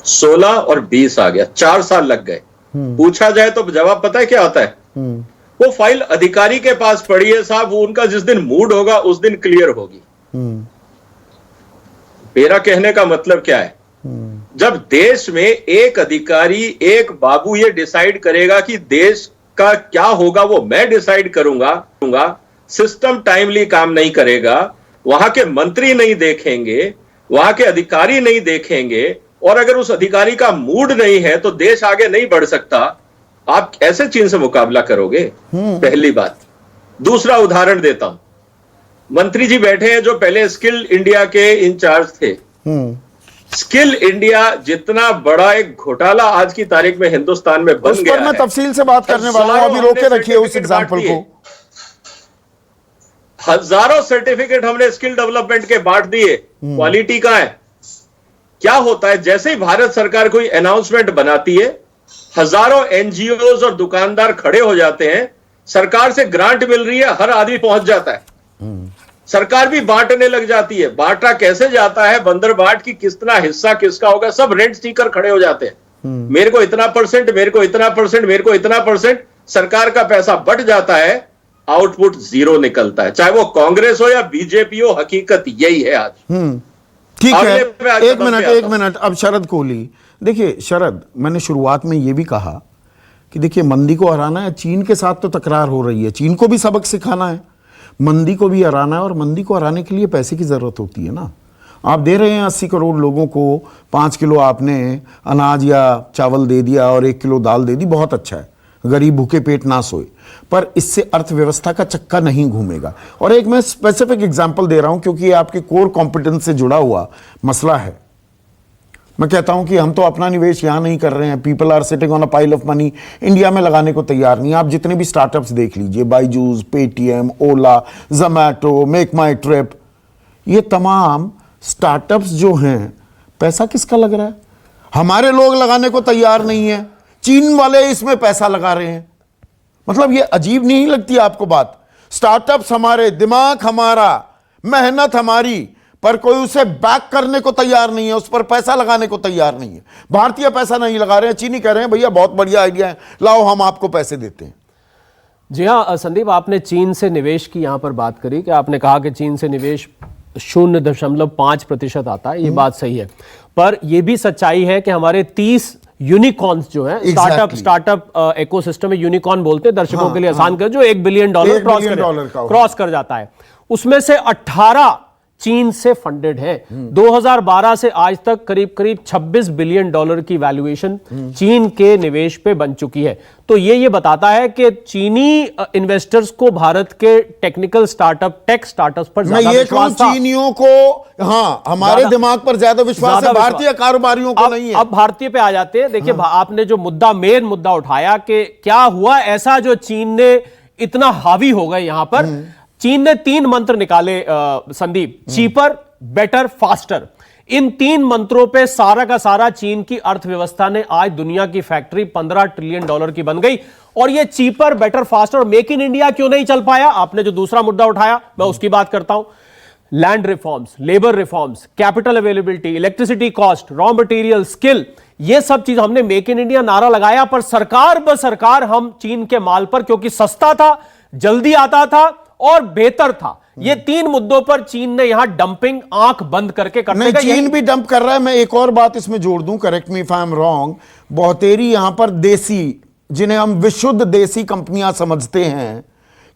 16 और 20 आ गया, 4 साल लग गए। पूछा जाए तो जवाब पता है क्या आता है? वो फाइल अधिकारी के पास पड़ी है साहब, वो उनका जिस दिन मूड होगा उस दिन क्लियर होगी। मेरा कहने का मतलब क्या है? जब देश में एक अधिकारी, एक बाबू ये डिसाइड करेगा कि देश का क्या होगा, वो मैं डिसाइड करूंगा, सिस्टम टाइमली काम नहीं करेगा, वहां के मंत्री नहीं देखेंगे, वहां के अधिकारी नहीं देखेंगे, और अगर उस अधिकारी का मूड नहीं है तो देश आगे नहीं बढ़ सकता। आप ऐसे चीन से मुकाबला करोगे? पहली बात। दूसरा उदाहरण देता हूं, मंत्री जी बैठे हैं जो पहले स्किल इंडिया के इंचार्ज थे। स्किल इंडिया जितना बड़ा एक घोटाला आज की तारीख में हिंदुस्तान में बन गया है, मैं तफसील से बात करने वाला हूं, अभी रोके रखिए उस एग्जांपल को। हजारों सर्टिफिकेट हमने स्किल डेवलपमेंट के बांट दिए, क्वालिटी कहां है? क्या होता है, जैसे ही भारत सरकार कोई अनाउंसमेंट बनाती है, हजारों एनजीओज और दुकानदार खड़े हो जाते हैं, सरकार से ग्रांट मिल रही है, हर आदमी पहुंच जाता है, सरकार भी बांटने लग जाती है। बांटा कैसे जाता है, बंदर बाट की कितना हिस्सा किसका होगा, सब रेंट स्टीकर खड़े हो जाते हैं। मेरे को इतना परसेंट, मेरे को इतना परसेंट, मेरे को इतना परसेंट, सरकार का पैसा बट जाता है, आउटपुट 0 निकलता है। चाहे वो कांग्रेस हो या बीजेपी हो, हकीकत यही है आज। ठीक है, एक मिनट। अब शरद कोहली, देखिए शरद, मैंने शुरुआत में यह भी कहा कि देखिए मंदी को हराना है, चीन के साथ तो तकरार हो रही है, चीन को भी सबक सिखाना है, मंदी को भी हराना है, और मंदी को हराने के लिए पैसे की जरूरत होती है ना। आप दे रहे हैं 80 करोड़ लोगों को 5 किलो आपने अनाज या चावल दे दिया और 1 किलो दाल दे दी, बहुत अच्छा है, गरीब भूखे पेट ना सोए, पर इससे अर्थव्यवस्था का चक्का नहीं घूमेगा। और एक मैं स्पेसिफिक एग्जांपल दे रहा हूं क्योंकि ये आपके कोर कॉम्पिटेंस से जुड़ा हुआ मसला है। मैं कहता हूं कि हम तो अपना निवेश यहां नहीं कर रहे हैं, people are sitting on a pile of money, India में लगाने को तैयार नहीं। आप जितने भी स्टार्टअप्स देख लीजिए, बाईजूस, पेटीएम, ओला, जोमैटो, मेक माई ट्रिप, ये तमाम स्टार्टअप्स जो हैं, पैसा किसका लग रहा है? हमारे लोग लगाने को तैयार नहीं है, चीन वाले इसमें पैसा लगा रहे हैं। मतलब ये अजीब नहीं लगती आपको बात? स्टार्टअप्स हमारे, दिमाग हमारा, मेहनत हमारी, पर कोई उसे बैक करने को तैयार नहीं है, उस पर पैसा लगाने को तैयार नहीं है। भारतीय पैसा नहीं लगा रहे हैं, चीनी कह रहे हैं भैया बहुत बढ़िया आइडिया है, लाओ हम आपको पैसे देते हैं। जी हाँ संदीप, आपने चीन से निवेश की यहां पर बात करी कि आपने कहा कि चीन से निवेश 0.5% आता है, ये बात सही है, पर यह भी सच्चाई है कि हमारे 30 यूनिकॉर्न्स जो है, स्टार्टअप इकोसिस्टम में यूनिकॉर्न बोलते हैं, दर्शकों के लिए आसान कर, जो $1 बिलियन क्रॉस कर जाता है, उसमें से 18 चीन से फंडेड है। 2012 से आज तक करीब करीब $26 बिलियन की वैल्यूएशन चीन के निवेश पे बन चुकी है। तो ये बताता है कि चीनी इन्वेस्टर्स को भारत के टेक्निकल स्टार्टअप, टेक स्टार्टअप्स पर ज्यादा विश्वास था। चीनियों को, हाँ, हमारे दिमाग पर ज्यादा विश्वास है, भारतीय कारोबारियों को नहीं है। अब भारतीय पे आ जाते हैं। देखिए आपने जो मेन मुद्दा उठाया कि क्या हुआ ऐसा जो चीन ने इतना हावी हो गए यहां पर। चीन ने 3 मंत्र निकाले संदीप, चीपर, बेटर, फास्टर। इन 3 मंत्रों पे सारा का सारा चीन की अर्थव्यवस्था ने आज दुनिया की फैक्ट्री $15 ट्रिलियन की बन गई। और ये चीपर, बेटर, फास्टर और मेक इन इंडिया क्यों नहीं चल पाया? आपने जो दूसरा मुद्दा उठाया, मैं उसकी बात करता हूं। Land reforms, labour reforms, capital availability, electricity cost, raw material, skill, ये सब चीज हमने मेक इन इंडिया नारा लगाया, पर सरकार ब सरकार हम चीन के माल पर, क्योंकि सस्ता था, जल्दी आता था और बेहतर था, ये 3 मुद्दों पर चीन ने यहां डंपिंग आंख बंद करके करने का। चीन भी डंप कर रहा है। मैं एक और बात इसमें जोड़ दूं, correct me if I am wrong, बहुतेरी यहां पर देसी, जिन्हें हम विशुद्ध देसी कंपनियां समझते हैं,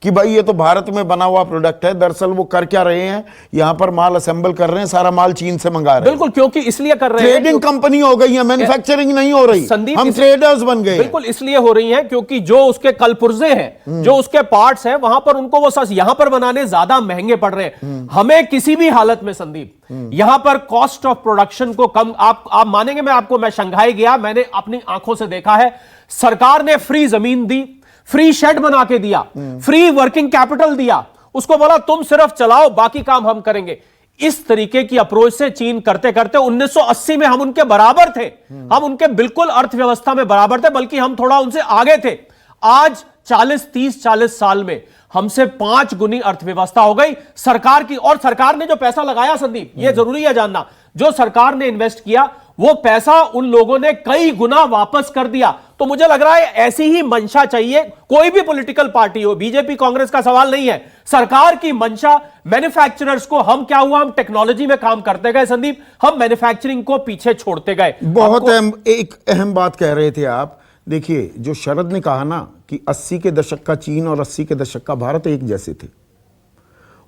कि भाई ये तो भारत में बना हुआ प्रोडक्ट है। दरअसल वो कर क्या रहे हैं, यहां पर माल असेंबल कर रहे हैं, सारा माल चीन से मंगा रहे हैं। बिल्कुल, क्योंकि इसलिए कर रहे हैं, ट्रेडिंग कंपनी हो गई है, मैन्युफैक्चरिंग नहीं हो रही। संदीप, हम ट्रेडर्स बन गए। बिल्कुल इसलिए हो रही हैं क्योंकि जो उसके कलपुर्जे हैं, जो उसके पार्ट्स हैं, वहां पर उनको वो यहां पर बनाने ज्यादा महंगे पड़ रहे हैं। हमें किसी भी हालत में संदीप यहां पर कॉस्ट ऑफ प्रोडक्शन को कम, आप मानेंगे, मैं शंघाई गया, मैंने अपनी आंखों से देखा है, सरकार ने फ्री जमीन दी, फ्री शेड बना के दिया, फ्री वर्किंग कैपिटल दिया, उसको बोला तुम सिर्फ चलाओ, बाकी काम हम करेंगे। इस तरीके की अप्रोच से चीन करते करते 1980 में हम उनके बराबर थे, हम उनके बिल्कुल अर्थव्यवस्था में बराबर थे, बल्कि हम थोड़ा उनसे आगे थे। आज 40 साल में हमसे 5 गुनी अर्थव्यवस्था हो गई सरकार की। और सरकार ने जो पैसा लगाया संदीप, यह जरूरी है जानना, जो सरकार ने इन्वेस्ट किया वो पैसा उन लोगों ने कई गुना वापस कर दिया। तो मुझे लग रहा है ऐसी ही मंशा चाहिए, कोई भी पॉलिटिकल पार्टी हो, बीजेपी कांग्रेस का सवाल नहीं है, सरकार की मंशा मैन्युफैक्चरर्स को, हम क्या हुआ, हम टेक्नोलॉजी में काम करते गए संदीप, हम मैन्युफैक्चरिंग को पीछे छोड़ते गए। बहुत एक अहम बात कह रहे थे आप। देखिए, जो शरद ने कहा ना कि 80 के दशक का चीन और 80 के दशक का भारत एक जैसे थे,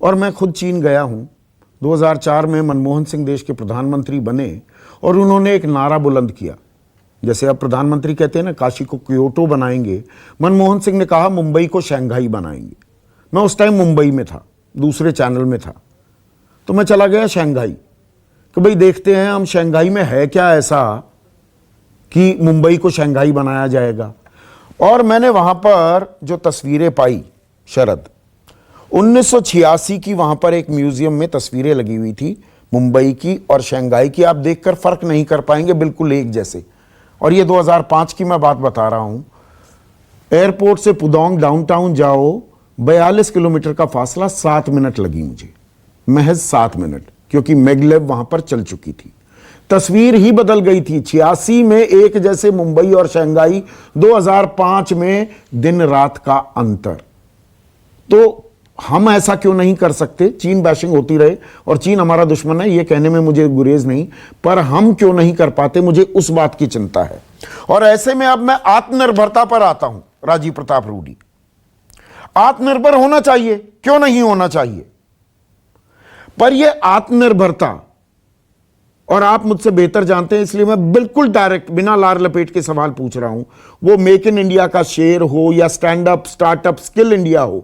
और मैं खुद चीन गया हूं। 2004 में मनमोहन सिंह देश के प्रधानमंत्री बने और उन्होंने एक नारा बुलंद किया, जैसे अब प्रधानमंत्री कहते हैं ना काशी को क्योटो बनाएंगे, मनमोहन सिंह ने कहा मुंबई को शंघाई बनाएंगे। मैं उस टाइम मुंबई में था, दूसरे चैनल में था, तो मैं चला गया शंघाई कि भाई देखते हैं हम शंघाई में है क्या ऐसा कि मुंबई को शंघाई बनाया जाएगा। और मैंने वहां पर जो तस्वीरें पाई शरद, 1986 की वहां पर एक म्यूजियम में तस्वीरें लगी हुई थी मुंबई की और शंघाई की, आप देखकर फर्क नहीं कर पाएंगे, बिल्कुल एक जैसे। और ये 2005 की मैं बात बता रहा हूं। एयरपोर्ट से पुडोंग डाउनटाउन जाओ, 42 किलोमीटर का फासला, 7 मिनट लगी मुझे, महज 7 मिनट, क्योंकि मैगलेव वहां पर चल चुकी थी। तस्वीर ही बदल गई थी। 86 में एक जैसे मुंबई और शंघाई, 2005 में दिन रात का अंतर। तो हम ऐसा क्यों नहीं कर सकते? चीन बैशिंग होती रहे और चीन हमारा दुश्मन है, ये कहने में मुझे गुरेज नहीं, पर हम क्यों नहीं कर पाते, मुझे उस बात की चिंता है। और ऐसे में अब मैं आत्मनिर्भरता पर आता हूं। राजीव प्रताप रूडी, आत्मनिर्भर होना चाहिए, क्यों नहीं होना चाहिए, पर यह आत्मनिर्भरता, और आप मुझसे बेहतर जानते हैं इसलिए मैं बिल्कुल डायरेक्ट बिना लार लपेट के सवाल पूछ रहा हूं, वो मेक इन इंडिया का शेयर हो या stand up startup skill India हो,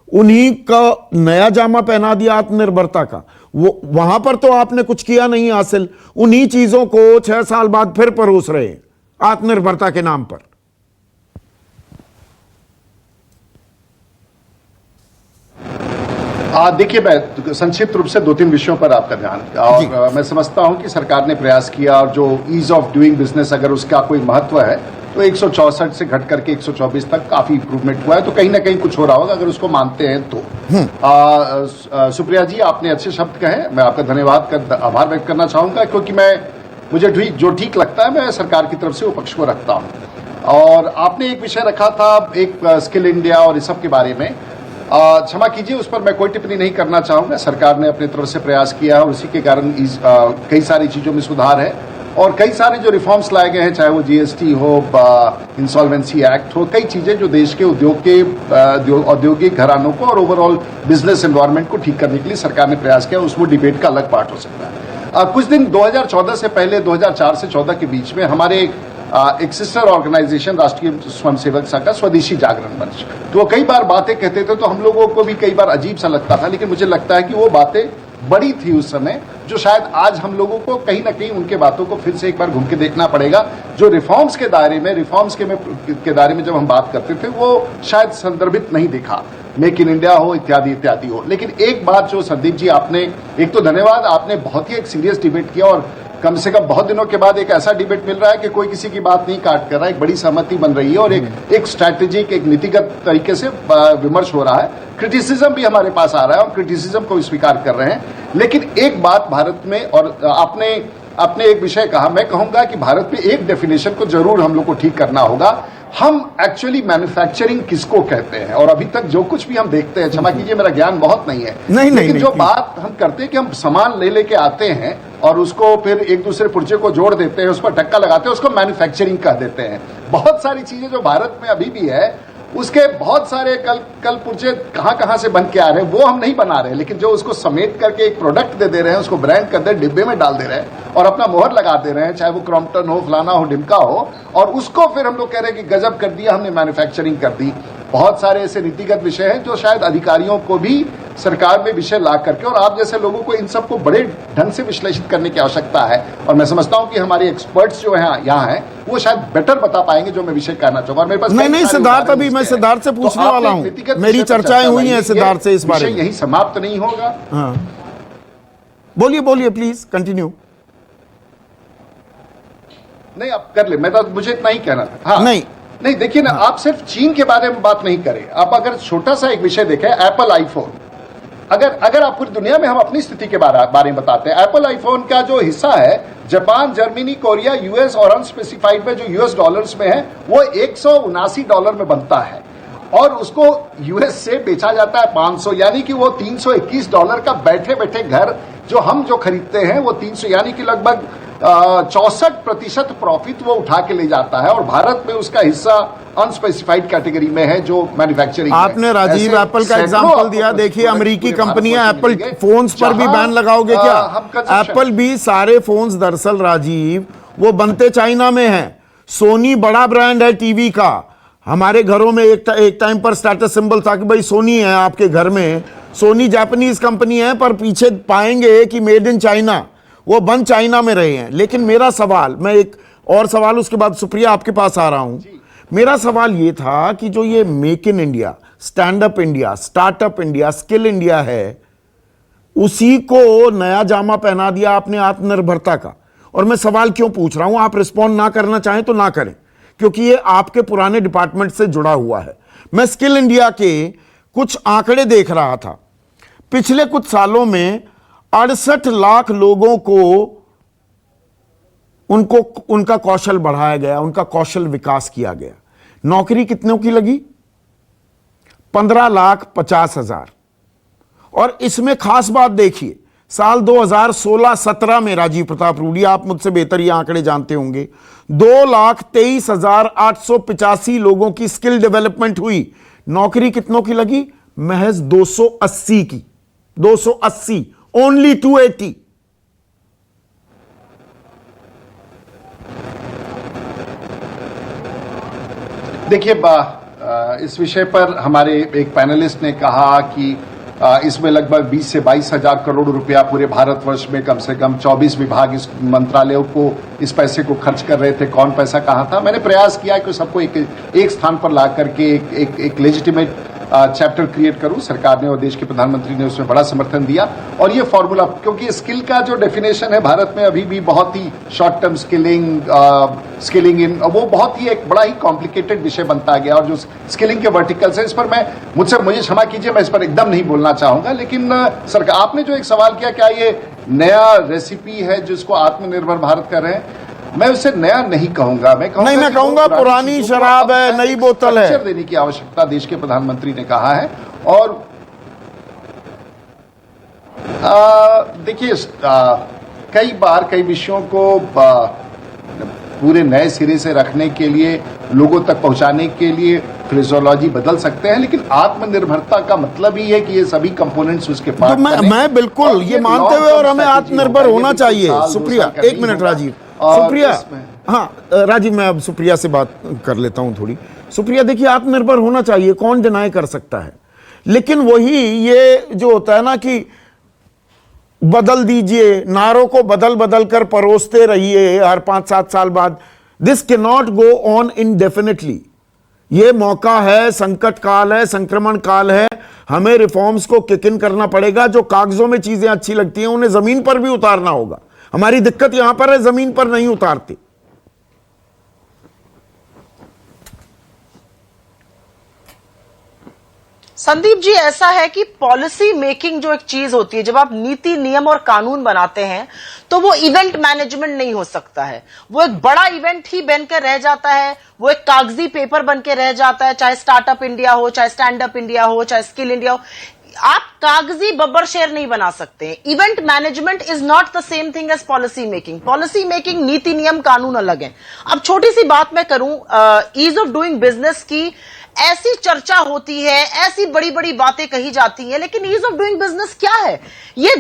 उन्हीं का नया जामा पहना दिया आत्मनिर्भरता का। वो वहां पर तो आपने कुछ किया नहीं हासिल, उन्हीं चीजों को 6 साल बाद फिर परोस रहे हैं आत्मनिर्भरता के नाम पर। देखिए, मैं संक्षिप्त रूप से 2-3 विषयों पर आपका ध्यान, और मैं समझता हूं कि सरकार ने प्रयास किया, और जो ईज ऑफ डूइंग बिजनेस अगर उसका कोई महत्व है तो 164 से घट करके 124 तक काफी इंप्रूवमेंट हुआ है, तो कहीं ना कहीं कुछ हो रहा होगा अगर उसको मानते हैं तो। सुप्रिया जी, आपने अच्छे शब्द कहे, मैं आपका धन्यवाद कर आभार व्यक्त करना चाहूंगा, क्योंकि मुझे जो ठीक लगता है मैं सरकार की तरफ से वो पक्ष को रखता हूं। और आपने एक विषय रखा था, एक स्किल इंडिया और इस सब के बारे में, क्षमा कीजिए, उस पर मैं कोई टिप्पणी नहीं करना चाहूंगा। सरकार ने अपनी तरफ से प्रयास किया और उसी के कारण कई सारी चीजों में सुधार है, और कई सारे जो रिफॉर्म्स लाए गए हैं, चाहे वो जीएसटी हो, इंसॉल्वेंसी एक्ट हो, कई चीजें जो देश के औद्योगिक घरानों को और ओवरऑल बिजनेस एनवायरनमेंट को ठीक करने के लिए सरकार ने प्रयास किया, उसमें डिबेट का अलग पार्ट हो सकता है। कुछ दिन 2014 से पहले, 2004 से 14 के बीच में हमारे एक सिस्टर ऑर्गेनाइजेशन राष्ट्रीय स्वयंसेवक संघ का स्वदेशी जागरण मंच, तो वो कई बार बातें कहते थे, तो हम लोगों को भी कई बार अजीब सा लगता था, लेकिन मुझे लगता है कि वो बातें बड़ी थी उस समय, जो शायद आज हम लोगों को कहीं ना कहीं उनके बातों को फिर से एक बार घूम के देखना पड़ेगा। जो रिफॉर्म्स के दायरे में जब हम बात करते थे, वो शायद संदर्भित नहीं दिखा, मेक इन इंडिया हो, इत्यादि इत्यादि हो। लेकिन एक बात जो संदीप जी, आपने, एक तो धन्यवाद, आपने बहुत ही एक सीरियस डिबेट किया, और कम से कम बहुत दिनों के बाद एक ऐसा डिबेट मिल रहा है कि कोई किसी की बात नहीं काट कर रहा है, एक बड़ी सहमति बन रही है, और एक स्ट्रैटेजिक, एक नीतिगत तरीके से विमर्श हो रहा है। क्रिटिसिज्म भी हमारे पास आ रहा है, और क्रिटिसिज्म को स्वीकार कर रहे हैं। लेकिन एक बात भारत में, और आपने एक विषय कहा, मैं कहूंगा कि भारत में एक डेफिनेशन को जरूर हम लोग को ठीक करना होगा। हम एक्चुअली मैन्युफैक्चरिंग किसको कहते हैं? और अभी तक जो कुछ भी हम देखते हैं, क्षमा कीजिए मेरा ज्ञान बहुत नहीं है, लेकिन जो बात हम करते हैं कि हम सामान ले लेके आते हैं और उसको फिर एक दूसरे पुर्जे को जोड़ देते हैं, उस पर टक्का लगाते हैं, उसको मैन्युफैक्चरिंग कह देते हैं। बहुत सारी चीजें जो भारत में अभी भी है, उसके बहुत सारे कल पुर्जे कहां से बन के आ रहे हैं, वो हम नहीं बना रहे, लेकिन जो उसको समेट करके एक प्रोडक्ट दे रहे हैं, उसको ब्रांड कर दे, डिब्बे में डाल दे रहे हैं और अपना मोहर लगा दे रहे हैं, चाहे वो क्रॉम्पटन हो, फलाना हो, डिमका हो, और उसको फिर हम लोग कह रहे हैं कि गजब कर दिया हमने, मैन्युफैक्चरिंग कर दी। बहुत सारे ऐसे नीतिगत विषय हैं जो शायद अधिकारियों को भी सरकार में विषय ला करके और आप जैसे लोगों को इन सबको बड़े ढंग से विश्लेषित करने की आवश्यकता है। और मैं समझता हूं कि हमारे एक्सपर्ट्स जो हैं यहाँ हैं वो शायद बेटर बता पाएंगे जो मैं विषय कहना चाहूंगा। और मेरे पास नहीं सिद्धार्थ, अभी मैं सिद्धार्थ से पूछने वाला हूं, मेरी चर्चाएं हुई हैं सिद्धार्थ से इस बारे में। यही समाप्त नहीं होगा। हाँ, बोलिए प्लीज कंटिन्यू। नहीं आप कर ले, मैं तो मुझे इतना ही कहना था। हाँ नहीं देखिए ना, आप सिर्फ चीन के बारे में बात नहीं करें, आप अगर छोटा सा एक विषय देखें, एप्पल आईफोन, अगर आप पूरी दुनिया में हम अपनी स्थिति के बारे में बताते हैं, एप्पल आईफोन का जो हिस्सा है जापान, जर्मनी, कोरिया, यूएस और अनस्पेसिफाइड में जो यूएस डॉलर्स में है वो $179 में बनता है और उसको यूएस से बेचा जाता है 500, यानी कि वो $321 का बैठे बैठे घर जो खरीदते हैं वो 300, यानी कि लगभग 64% प्रॉफिट वो उठा के ले जाता है और भारत में उसका हिस्सा अनस्पेसिफाइड कैटेगरी में है जो मैन्युफैक्चरिंग। आपने राजीव एप्पल का एग्जांपल दिया, देखिए अमेरिकी कंपनियां एप्पल फोन्स पर भी बैन लगाओगे क्या? एप्पल भी सारे फोन्स दरअसल राजीव वो बनते चाइना में हैं। सोनी बड़ा ब्रांड है टीवी का, हमारे घरों में एक टाइम पर स्टेटस सिंबल था कि भाई सोनी है आपके घर में। सोनी जापानीज कंपनी है पर पीछे पाएंगे कि मेड इन चाइना, वो बन चाइना में रहे हैं। लेकिन मेरा सवाल, मैं एक और सवाल उसके बाद सुप्रिया आपके पास आ रहा हूं। मेरा सवाल ये था कि जो ये make in India, stand up India, startup India, skill India है, उसी को नया जामा पहना दिया आपने आत्मनिर्भरता का। और मैं सवाल क्यों पूछ रहा हूं, आप रिस्पॉन्ड ना करना चाहें तो ना करें, क्योंकि ये आपके पुराने डिपार्टमेंट से जुड़ा हुआ है। मैं स्किल इंडिया के कुछ आंकड़े देख रहा था। पिछले कुछ सालों में 68 लाख लोगों को उनका कौशल बढ़ाया गया, उनका कौशल विकास किया गया। नौकरी कितनों की लगी? 15,50,000। और इसमें खास बात देखिए, साल 2016-17 में राजीव प्रताप रूडी, आप मुझसे बेहतर ये आंकड़े जानते होंगे, 2,23,885 लोगों की स्किल डेवलपमेंट हुई। नौकरी कितनों की लगी? महज 280 की। 280, ओनली 280। देखिए इस विषय पर हमारे एक पैनलिस्ट ने कहा कि इसमें लगभग 20 से 22 हजार करोड़ रुपया पूरे भारतवर्ष में कम से कम 24 विभाग इस मंत्रालयों को इस पैसे को खर्च कर रहे थे। कौन पैसा कहाँ था? मैंने प्रयास किया कि सबको एक स्थान पर ला करके एक लेजिटिमेट चैप्टर क्रिएट करूं। सरकार ने और देश के प्रधानमंत्री ने उसमें बड़ा समर्थन दिया और ये फॉर्मूला, क्योंकि स्किल का जो डेफिनेशन है भारत में अभी भी बहुत ही शॉर्ट टर्म स्किलिंग इन, वो बहुत ही एक बड़ा ही कॉम्प्लिकेटेड विषय बनता गया। और जो स्किलिंग के वर्टिकल्स है, इस पर मुझे क्षमा कीजिए, मैं इस पर एकदम नहीं बोलना चाहूंगा। लेकिन सरकार, आपने जो एक सवाल किया, क्या ये नया रेसिपी है जिसको आत्मनिर्भर भारत कर रहे हैं? मैं उसे नया नहीं कहूंगा, मैं कहूंगा पुरानी शराब है, नई बोतल है। देने की आवश्यकता देश के प्रधानमंत्री ने कहा है। और देखिए कई बार कई विषयों को पूरे नए सिरे से रखने के लिए, लोगों तक पहुंचाने के लिए फ्रेजोलॉजी बदल सकते हैं, लेकिन आत्मनिर्भरता का मतलब ही है कि ये सभी कंपोनेंट्स उसके पास। तो मैं बिल्कुल ये मानते हुए, और हमें आत्मनिर्भर होना चाहिए। सुप्रिया, एक मिनट राजीव। सुप्रिया, हाँ राजीव, मैं अब सुप्रिया से बात कर लेता हूं थोड़ी। सुप्रिया, देखिए आत्मनिर्भर होना चाहिए, कौन डिनाई कर सकता है, लेकिन वही ये जो होता है ना कि बदल दीजिए, नारों को बदल बदल कर परोसते रहिए हर 5-7 साल बाद। This can not go on indefinitely. ये मौका है, संकट काल है, संक्रमण काल है, हमें रिफॉर्म्स को किक इन करना पड़ेगा। जो कागजों में चीजें अच्छी लगती हैं उन्हें जमीन पर भी उतारना होगा। हमारी दिक्कत यहां पर है, जमीन पर नहीं उतारते। संदीप जी, ऐसा है कि पॉलिसी मेकिंग जो एक चीज होती है, जब आप नीति, नियम और कानून बनाते हैं तो वो इवेंट मैनेजमेंट नहीं हो सकता है। वो एक बड़ा इवेंट ही बनकर रह जाता है, वो एक कागजी पेपर बनकर रह जाता है, चाहे स्टार्टअप इंडिया हो, चाहे स्टैंड अप इंडिया हो, चाहे स्किल इंडिया हो। आप कागजी बब्बर शेर नहीं बना सकते। Event management is not the same thing as policy making. Policy making, नीति, नियम, कानून अलग है। अब छोटी सी बात मैं करूं ईज ऑफ डूइंग बिजनेस की, ऐसी चर्चा होती है, ऐसी बड़ी बड़ी बातें कही जाती हैं, लेकिन ईज ऑफ डूइंग बिजनेस क्या है? ये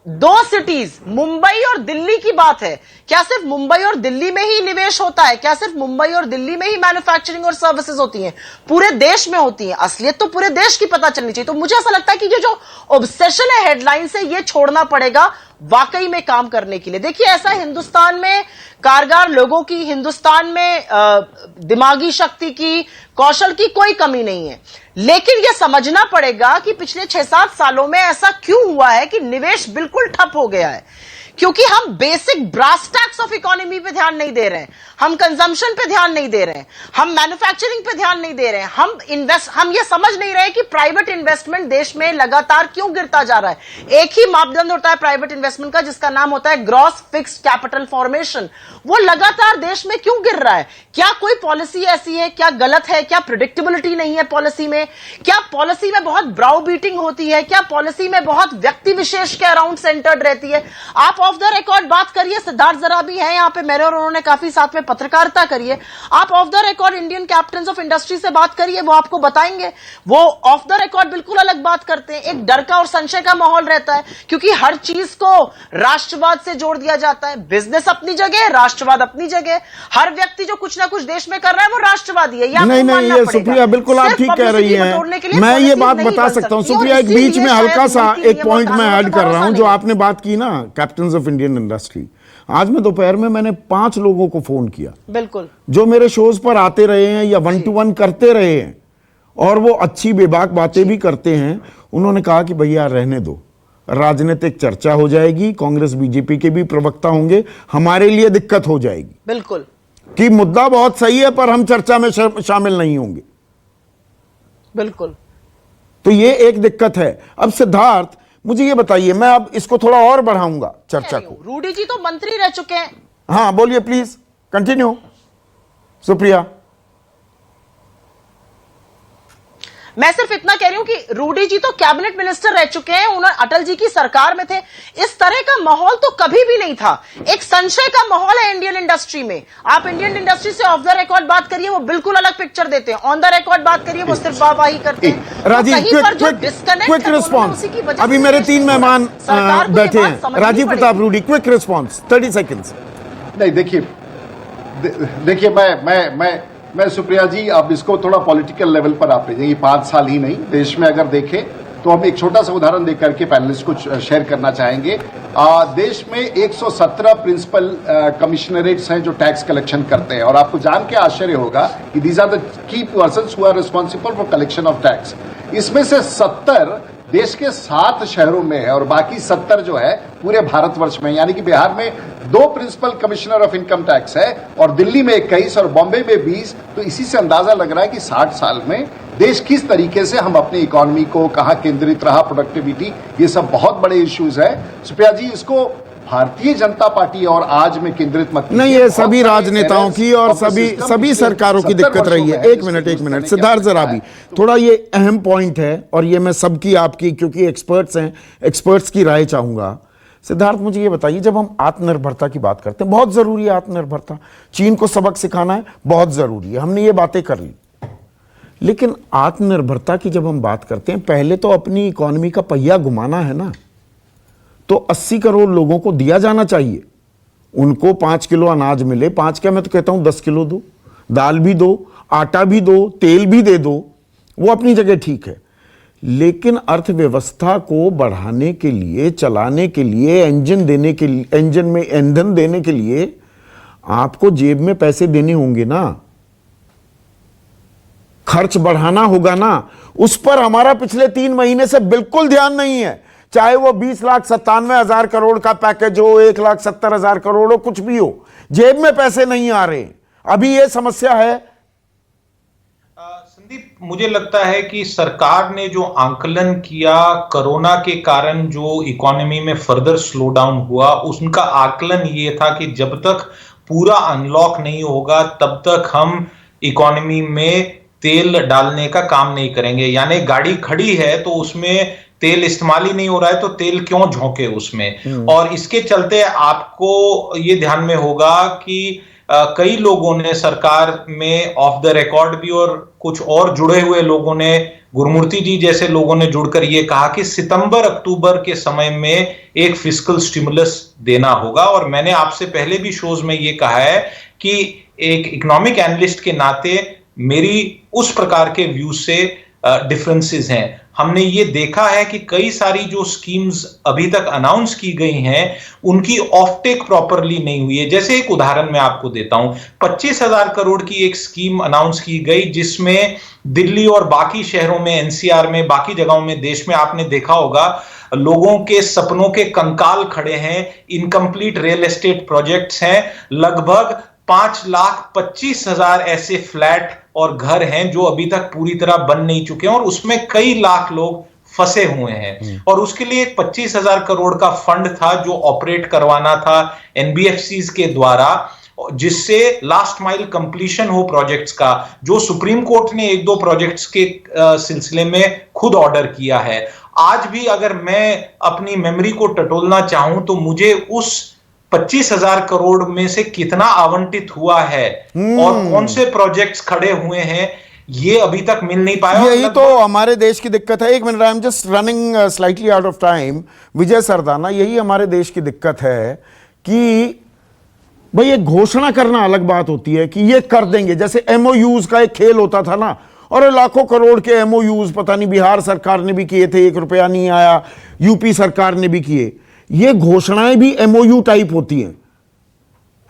दो सिटीज, मुंबई और दिल्ली की बात है। क्या सिर्फ मुंबई और दिल्ली में ही निवेश होता है? क्या सिर्फ मुंबई और दिल्ली में ही मैन्युफैक्चरिंग और सर्विसेज होती हैं? पूरे देश में होती हैं। असलियत तो पूरे देश की पता चलनी चाहिए। तो मुझे ऐसा लगता है कि ये जो ऑब्सेशन है हेडलाइन से, ये छोड़ना पड़ेगा वाकई में काम करने के लिए। देखिए, ऐसा हिंदुस्तान में कारगर लोगों की, हिंदुस्तान में दिमागी शक्ति की, कौशल की कोई कमी नहीं है, लेकिन यह समझना पड़ेगा कि पिछले 6-7 सालों में ऐसा क्यों हुआ है कि निवेश बिल्कुल ठप हो गया है। क्योंकि हम basic brass tacks of economy पे ध्यान नहीं दे रहे हैं, हम कंजम्पशन पे ध्यान नहीं दे रहे हैं, हम मैन्युफैक्चरिंग पे ध्यान नहीं दे रहे हैं, हम ये समझ नहीं रहे कि प्राइवेट इन्वेस्टमेंट देश में लगातार क्यों गिरता जा रहा है। एक ही मापदंड होता है प्राइवेट इन्वेस्टमेंट का, जिसका नाम होता है ग्रॉस फिक्स्ड कैपिटल फॉर्मेशन। वो लगातार देश में क्यों गिर रहा है? क्या कोई पॉलिसी ऐसी है, क्या गलत है, क्या प्रिडिक्टेबिलिटी नहीं है पॉलिसी में, क्या पॉलिसी में बहुत ब्राउ बीटिंग होती है, क्या पॉलिसी में बहुत व्यक्ति विशेष के अराउंड सेंटर्ड रहती है? आप ऑफ द रिकॉर्ड बात करिए, सिद्धार्थ जरा भी है यहाँ पे, मेरे और उन्होंने काफी साथ में पत्रकारिता करिए। आप of the record Indian captains of industry से बात करिए, वो आपको बताएंगे। वो ऑफ द रिकॉर्ड बिल्कुल अलग बात करते हैं। एक डर का और संशय का माहौल रहता है, क्योंकि हर चीज को राष्ट्रवाद से जोड़ दिया जाता है। बिजनेस अपनी जगह, राष्ट्रवाद अपनी जगह। हर व्यक्ति जो कुछ ना कुछ देश में कर रहा है वो राष्ट्रवादी है। नहीं, ये सुप्रिया बिल्कुल आप ठीक कह रही हैं। मैं ये बात बता सकता हूं सुप्रिया, एक बीच में हल्का सा एक पॉइंट मैं ऐड कर रहा हूं। जो आपने बात की ना कैप्टन्स ऑफ इंडियन इंडस्ट्री, आज में दोपहर में मैंने 5 लोगों को फोन किया, बिल्कुल, जो मेरे शोज पर आते रहे हैं या 1-to-1 करते रहे हैं, और वो अच्छी बेबाक बातें भी करते हैं। उन्होंने कहा कि भैया रहने दो, राजनीतिक चर्चा हो जाएगी, कांग्रेस बीजेपी के भी प्रवक्ता होंगे, हमारे लिए दिक्कत हो जाएगी। बिल्कुल, कि मुद्दा बहुत सही है पर हम चर्चा में शामिल नहीं होंगे। बिल्कुल, तो ये एक दिक्कत है। अब सिद्धार्थ, मुझे ये बताइए, मैं अब इसको थोड़ा और बढ़ाऊंगा चर्चा को। रूडी जी तो मंत्री रह चुके हैं। हाँ बोलिए, प्लीज कंटिन्यू सुप्रिया। मैं सिर्फ इतना कह रही हूं कि रूडी जी तो कैबिनेट मिनिस्टर रह चुके हैं, उन्होंने अटल जी की सरकार में थे। इस तरह का माहौल तो कभी भी नहीं था। एक संशय का माहौल है इंडियन इंडस्ट्री में। आप इंडियन इंडस्ट्री से ऑफ द रिकॉर्ड बात करिए, वो बिल्कुल अलग पिक्चर देते हैं। ऑन द रिकॉर्ड बात करिए, वो सिर्फ वाहवाही करते हैं। Rajiv, quick response. अभी मेरे 3 मेहमान बैठे हैं। Rajiv Pratap Rudy, quick response, 30 seconds. नहीं, देखिए मैं सुप्रिया जी, अब इसको थोड़ा पॉलिटिकल लेवल पर आप ले जाइए। 5 साल ही नहीं, देश में अगर देखें तो हम एक छोटा सा उदाहरण देकर के पैनलिस्ट को शेयर करना चाहेंगे। देश में 117 प्रिंसिपल कमिश्नरेट्स हैं जो टैक्स कलेक्शन करते हैं, और आपको जान के आश्चर्य होगा कि these are the key persons who are responsible for collection of tax. इसमें से 70 देश के 7 शहरों में है और बाकी 70 जो है पूरे भारतवर्ष में, यानी कि बिहार में 2 principal commissioner of income tax है और दिल्ली में 21 और बॉम्बे में 20। तो इसी से अंदाजा लग रहा है कि 60 साल में देश किस तरीके से हम अपनी इकोनॉमी को कहां केंद्रित रहा, प्रोडक्टिविटी, ये सब बहुत बड़े इश्यूज है। सुप्रिया जी, इसको भारतीय जनता पार्टी और आज में केंद्रित मत नहीं, ये सभी राजनेताओं की और सभी सरकारों की दिक्कत रही है। एक मिनट सिद्धार्थ, जरा भी थोड़ा ये अहम पॉइंट है और ये मैं सबकी आपकी, क्योंकि एक्सपर्ट्स हैं, एक्सपर्ट्स की राय चाहूंगा। सिद्धार्थ, मुझे ये बताइए, जब हम आत्मनिर्भरता की बात करते हैं, बहुत जरूरी है आत्मनिर्भरता, चीन को सबक सिखाना है, बहुत जरूरी है, हमने ये बातें कर ली। लेकिन आत्मनिर्भरता की जब हम बात करते हैं, पहले तो अपनी इकोनॉमी का पहिया घुमाना है ना। तो 80 करोड़ लोगों को दिया जाना चाहिए। उनको 5 किलो अनाज मिले, 5 क्या, मैं तो कहता हूं 10 किलो दो, दाल भी दो, आटा भी दो, तेल भी दे दो, वो अपनी जगह ठीक है। लेकिन अर्थव्यवस्था को बढ़ाने के लिए, चलाने के लिए, इंजन में ईंधन देने के लिए आपको जेब में पैसे देने होंगे ना, खर्च बढ़ाना होगा ना। उस पर हमारा पिछले 3 महीने से बिल्कुल ध्यान नहीं है। चाहे वो 20,97,000 करोड़ का पैकेज हो, 1,70,000 करोड़ हो, कुछ भी हो, जेब में पैसे नहीं आ रहे। अभी ये समस्या है। संदीप, मुझे लगता है कि सरकार ने जो आंकलन किया कोरोना के कारण जो इकोनॉमी में फर्दर स्लो डाउन हुआ, उनका आकलन ये था कि जब तक पूरा अनलॉक नहीं होगा तब तक हम इकोनॉमी में तेल डालने का काम नहीं करेंगे। यानी गाड़ी खड़ी है तो उसमें तेल इस्तेमाल ही नहीं हो रहा है, तो तेल क्यों झोंके उसमें। और इसके चलते आपको ये ध्यान में होगा कि कई लोगों ने सरकार में ऑफ द रिकॉर्ड भी और कुछ और जुड़े हुए लोगों ने, गुरुमूर्ति जी जैसे लोगों ने जुड़कर यह कहा कि सितंबर अक्टूबर के समय में एक फिस्कल स्टिमुलस देना होगा। और मैंने आपसे पहले भी शोज में यह कहा है कि एक इकोनॉमिक एनालिस्ट के नाते मेरी उस प्रकार के व्यू से डिफरेंसेस हैं। हमने ये देखा है कि कई सारी जो स्कीम्स अभी तक अनाउंस की गई हैं उनकी ऑफ टेक प्रॉपरली नहीं हुई है। जैसे एक उदाहरण मैं आपको देता हूं, 25,000 करोड़ की एक स्कीम अनाउंस की गई जिसमें दिल्ली और बाकी शहरों में, एनसीआर में, बाकी जगहों में देश में आपने देखा होगा लोगों के सपनों के कंकाल खड़े हैं, इनकम्प्लीट रियल एस्टेट प्रोजेक्ट्स हैं। लगभग 5,25,000 ऐसे फ्लैट और घर हैं जो अभी तक पूरी तरह बन नहीं चुके हैं और उसमें कई लाख लोग फंसे हुए हैं। और उसके लिए 25,000 करोड़ का फंड था जो ऑपरेट करवाना था एनबीएफसीज के द्वारा, जिससे लास्ट माइल कंप्लीशन हो प्रोजेक्ट्स का, जो सुप्रीम कोर्ट ने एक दो प्रोजेक्ट्स के सिलसिले में खुद ऑर्डर किया है। आज भी अगर मैं अपनी मेमोरी को टटोलना चाहूं तो मुझे उस 25,000 करोड़ में से कितना आवंटित हुआ है और कौन से प्रोजेक्ट्स खड़े हुए हैं ये अभी तक मिल नहीं पाया। यही तो हमारे देश की दिक्कत है। एक minute, I am just running slightly out of time. Vijay Sardana, यही हमारे देश की दिक्कत है कि भाई एक घोषणा करना अलग बात होती है कि ये कर देंगे, जैसे एमओयूज का एक खेल होता था ना, और लाखों करोड़ के एमओयूज पता नहीं बिहार सरकार ने भी किए थे, 1 रुपया नहीं आया, यूपी सरकार ने भी किए। ये घोषणाएं भी एमओयू टाइप होती हैं।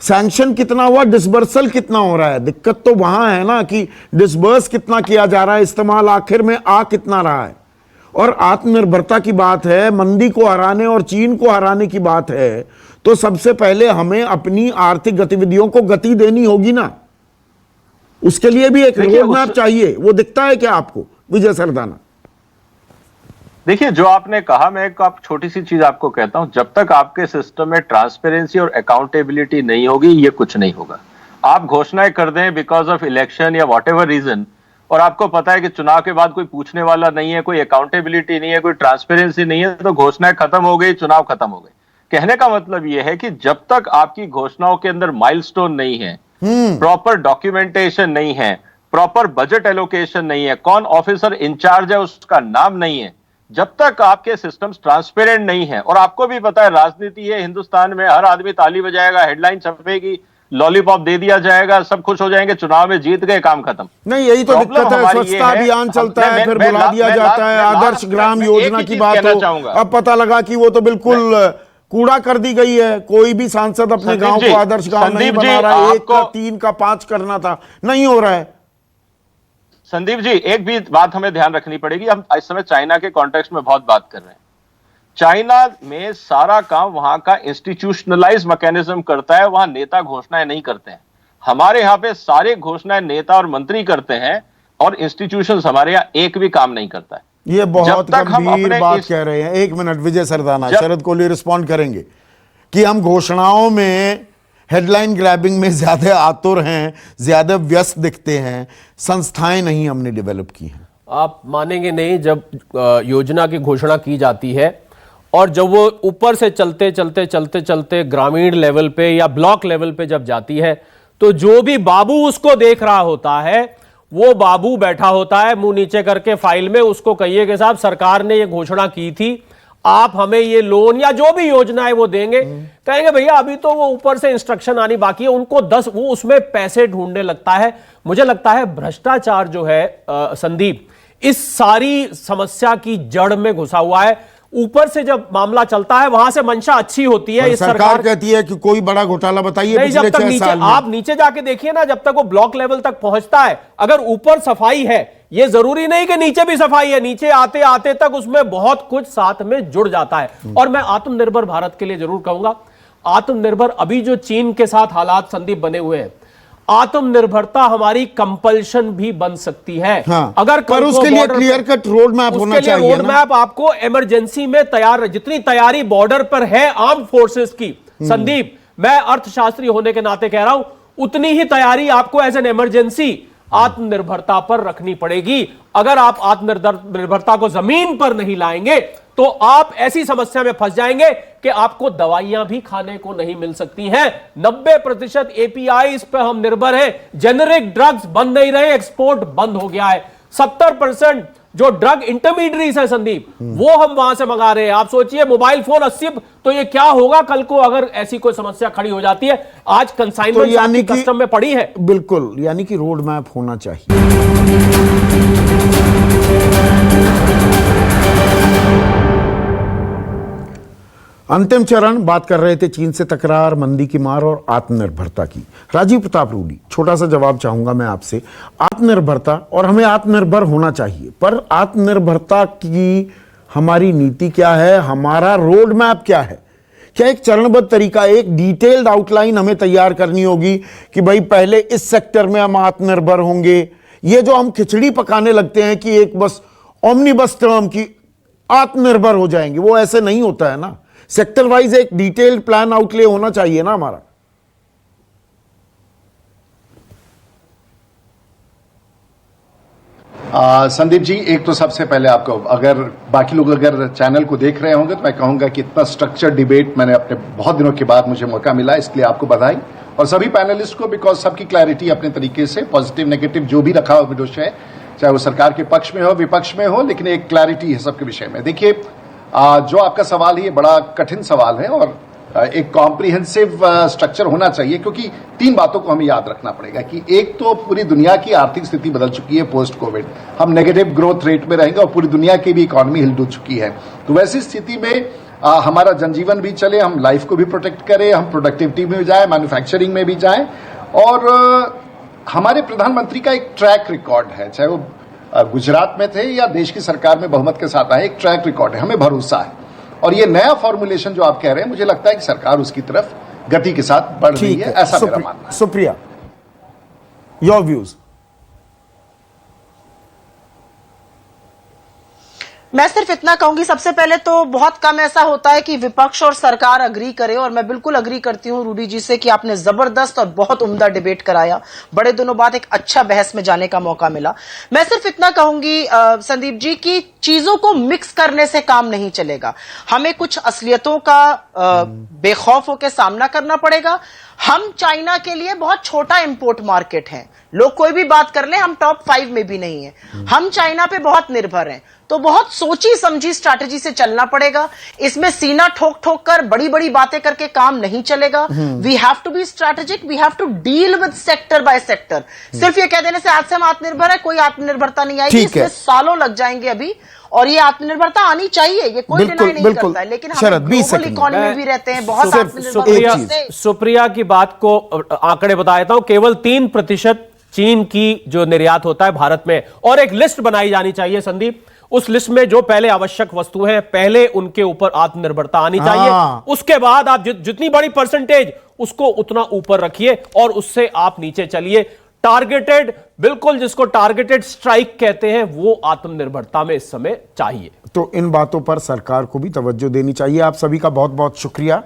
सैंक्शन कितना हुआ, डिसबर्सल कितना हो रहा है, दिक्कत तो वहां है ना कि डिसबर्स कितना किया जा रहा है, इस्तेमाल आखिर में आ कितना रहा है। और आत्मनिर्भरता की बात है, मंदी को हराने और चीन को हराने की बात है, तो सबसे पहले हमें अपनी आर्थिक गतिविधियों को गति देनी होगी ना। उसके लिए भी एक रोड मैप चाहिए। वो दिखता है क्या आपको, विजय सरदाना? देखिए, जो आपने कहा, मैं एक आप छोटी सी चीज आपको कहता हूं, जब तक आपके सिस्टम में ट्रांसपेरेंसी और अकाउंटेबिलिटी नहीं होगी, ये कुछ नहीं होगा। आप घोषणाएं कर दें बिकॉज ऑफ इलेक्शन या व्हाटएवर रीजन, और आपको पता है कि चुनाव के बाद कोई पूछने वाला नहीं है, कोई अकाउंटेबिलिटी नहीं है, कोई ट्रांसपेरेंसी नहीं है, तो घोषणाएं खत्म हो गई, चुनाव खत्म हो गए। कहने का मतलब यह है कि जब तक आपकी घोषणाओं के अंदर माइलस्टोन नहीं है, प्रॉपर डॉक्यूमेंटेशन नहीं है, प्रॉपर बजट एलोकेशन नहीं है, कौन ऑफिसर इंचार्ज है उसका नाम नहीं है, जब तक आपके सिस्टम्स ट्रांसपेरेंट नहीं है, और आपको भी पता है राजनीति है हिंदुस्तान में, हर आदमी ताली बजाएगा, हेडलाइन छपेगी, लॉलीपॉप दे दिया जाएगा, सब खुश हो जाएंगे, चुनाव में जीत गए, काम खत्म। नहीं, यही तो दिक्कत है। स्वच्छता अभियान चलता है, फिर बुला दिया जाता है, आदर्श ग्राम योजना की बात हो, अब पता लगा कि वो तो बिल्कुल कूड़ा कर दी गई है। कोई भी सांसद अपने गांव को आदर्श गांव नहीं बना रहा है। 1 का 3 का 5 करना था, नहीं हो रहा है। संदीप जी, एक भी बात हमें ध्यान रखनी पड़ेगी, हम इस समय चाइना के कॉन्टेक्स्ट में बहुत बात कर रहे हैं। चाइना में सारा काम वहां का इंस्टीट्यूशनलाइज मैकेनिज्म करता है, वहां नेता घोषणाएं नहीं करते हैं। हमारे यहां पे सारे घोषणाएं नेता और मंत्री करते हैं, और इंस्टीट्यूशंस हमारे यहां एक भी काम नहीं करता है। ये बहुत गंभीर बात कह रहे हैं। 1 मिनट विजय सरदाना, शरद कोहली रिस्पॉन्ड करेंगे कि हम घोषणाओं में हेडलाइन ग्रैबिंग में ज्यादा आतुर हैं, ज्यादा व्यस्त दिखते हैं, संस्थाएं नहीं हमने डेवलप की हैं। आप मानेंगे नहीं, जब योजना की घोषणा की जाती है और जब वो ऊपर से चलते चलते चलते चलते ग्रामीण लेवल पे या ब्लॉक लेवल पे जब जाती है, तो जो भी बाबू उसको देख रहा होता है, वो बाबू बैठा होता है मुंह नीचे करके फाइल में, उसको कहिए कि साहब सरकार ने ये घोषणा की थी, आप हमें ये लोन या जो भी योजना है वो देंगे। कहेंगे भैया अभी तो वो ऊपर से इंस्ट्रक्शन आनी बाकी है, उनको 10 वो उसमें पैसे ढूंढने लगता है। मुझे लगता है भ्रष्टाचार जो है संदीप, इस सारी समस्या की जड़ में घुसा हुआ है। ऊपर से जब मामला चलता है वहां से मंशा अच्छी होती है, इस सरकार कहती है कि कोई बड़ा घोटाला बताइए। नहीं, जब तक नीचे आप नीचे जाके देखिए ना, जब तक वो ब्लॉक लेवल तक पहुंचता है, अगर ऊपर सफाई है, ये जरूरी नहीं कि नीचे भी सफाई है, नीचे आते आते तक उसमें बहुत कुछ साथ में जुड़ जाता है। और मैं आत्मनिर्भर भारत के लिए जरूर कहूंगा, आत्मनिर्भर अभी जो चीन के साथ हालात संदीप बने हुए हैं, आत्मनिर्भरता हमारी कंपल्शन भी बन सकती है। हाँ, अगर पर उसके लिए क्लियर कट रोड मैप होना चाहिए। रोड मैप आपको इमरजेंसी में तैयार, जितनी तैयारी बॉर्डर पर है आर्म्ड फोर्सेस की, संदीप मैं अर्थशास्त्री होने के नाते कह रहा हूं, उतनी ही तैयारी आपको एज एन इमरजेंसी आत्मनिर्भरता पर रखनी पड़ेगी। अगर आप आत्मनिर्भरता को जमीन पर नहीं लाएंगे तो आप ऐसी समस्या में फंस जाएंगे कि आपको दवाइयां भी खाने को नहीं मिल सकती हैं। 90% एपीआई इस पर हम निर्भर हैं। जेनेरिक ड्रग्स बन नहीं रहे, एक्सपोर्ट बंद हो गया है। 70% जो ड्रग इंटरमीडिएट्स है संदीप, वो हम वहां से मंगा रहे हैं। आप सोचिए मोबाइल फोन 80, तो ये क्या होगा कल को अगर ऐसी कोई समस्या खड़ी हो जाती है। आज कंसाइनमेंट यानी कि कस्टम में पड़ी है। बिल्कुल, यानी कि रोड मैप होना चाहिए। अंतिम चरण, बात कर रहे थे चीन से तकरार, मंदी की मार और आत्मनिर्भरता की। राजीव प्रताप रूडी, छोटा सा जवाब चाहूंगा मैं आपसे। आत्मनिर्भरता, और हमें आत्मनिर्भर होना चाहिए, पर आत्मनिर्भरता की हमारी नीति क्या है, हमारा रोड मैप क्या है? क्या एक चरणबद्ध तरीका, एक डिटेल्ड आउटलाइन हमें तैयार करनी होगी कि भाई पहले इस सेक्टर में हम आत्मनिर्भर होंगे? ये जो हम खिचड़ी पकाने लगते हैं कि एक बस ओमनिबस टर्म की आत्मनिर्भर हो जाएंगे, वो ऐसे नहीं होता है ना। सेक्टर वाइज एक डिटेल्ड प्लान आउटले होना चाहिए ना हमारा। संदीप जी, एक तो सबसे पहले आपको, अगर बाकी लोग अगर चैनल को देख रहे होंगे तो मैं कहूंगा कि इतना स्ट्रक्चर डिबेट मैंने अपने बहुत दिनों के बाद मुझे मौका मिला, इसलिए आपको बधाई, और सभी पैनलिस्ट को, बिकॉज सबकी क्लैरिटी अपने तरीके से पॉजिटिव नेगेटिव जो भी रखा हो विषय, चाहे वो सरकार के पक्ष में हो विपक्ष में हो, लेकिन एक क्लैरिटी है सबके विषय में। देखिए, जो आपका सवाल है ये बड़ा कठिन सवाल है और एक कॉम्प्रिहेंसिव स्ट्रक्चर होना चाहिए, क्योंकि 3 बातों को हमें याद रखना पड़ेगा कि एक तो पूरी दुनिया की आर्थिक स्थिति बदल चुकी है पोस्ट कोविड, हम नेगेटिव ग्रोथ रेट में रहेंगे और पूरी दुनिया की भी इकोनॉमी हिल डुल चुकी है। तो वैसी स्थिति में हमारा जनजीवन भी चले, हम लाइफ को भी प्रोटेक्ट करें, हम प्रोडक्टिविटी में भी जाए, मैन्युफैक्चरिंग में भी जाए, और हमारे प्रधानमंत्री का एक ट्रैक रिकॉर्ड है, चाहे वो गुजरात में थे या देश की सरकार में बहुमत के साथ आए, एक ट्रैक रिकॉर्ड है, हमें भरोसा है। और ये नया फॉर्मुलेशन जो आप कह रहे हैं, मुझे लगता है कि सरकार उसकी तरफ गति के साथ बढ़ रही है, ऐसा मेरा मानना है। Supriya, your views. मैं सिर्फ इतना कहूंगी, सबसे पहले तो बहुत कम ऐसा होता है कि विपक्ष और सरकार अग्री करे, और मैं बिल्कुल अग्री करती हूं रूडी जी से कि आपने जबरदस्त और बहुत उम्दा डिबेट कराया। बड़े दिनों बाद एक अच्छा बहस में जाने का मौका मिला। मैं सिर्फ इतना कहूंगी संदीप जी की चीजों को मिक्स करने से काम नहीं चलेगा। हमें कुछ असलियतों का बेखौफ होकर सामना करना पड़ेगा। हम चाइना के लिए बहुत छोटा इंपोर्ट मार्केट है, लोग कोई भी बात कर ले, हम टॉप 5 में भी नहीं है। हम चाइना पे बहुत निर्भर हैं, तो बहुत सोची समझी स्ट्रैटेजी से चलना पड़ेगा। इसमें सीना ठोक ठोक कर बड़ी बड़ी बातें करके काम नहीं चलेगा। We have to be strategic, we have to deal with sector by sector. सिर्फ ये कह देने से आज से हम आत्मनिर्भर है, कोई आत्मनिर्भरता नहीं आएगी, इसमें सालों लग जाएंगे अभी। और ये आत्मनिर्भरता आनी चाहिए, ये कोई डिनाई नहीं करता है, लेकिन हम ग्लोबल इकोनॉमी में भी रहते हैं, बहुत आत्मनिर्भर। सुप्रिया की बात को आंकड़े बता देता हूं। केवल 3% चीन की जो निर्यात होता है भारत में, और एक लिस्ट बनाई जानी चाहिए संदीप। उस लिस्ट में जो पहले आवश्यक वस्तु है, पहले उनके ऊपर आत्मनिर्भरता आनी चाहिए। उसके बाद आप जितनी बड़ी परसेंटेज उसको उतना ऊपर रखिए और उससे आप नीचे चलिए। टारगेटेड, बिल्कुल जिसको टारगेटेड स्ट्राइक कहते हैं, वो आत्मनिर्भरता में इस समय चाहिए। तो इन बातों पर सरकार को भी तवज्जो देनी चाहिए। आप सभी का बहुत बहुत शुक्रिया।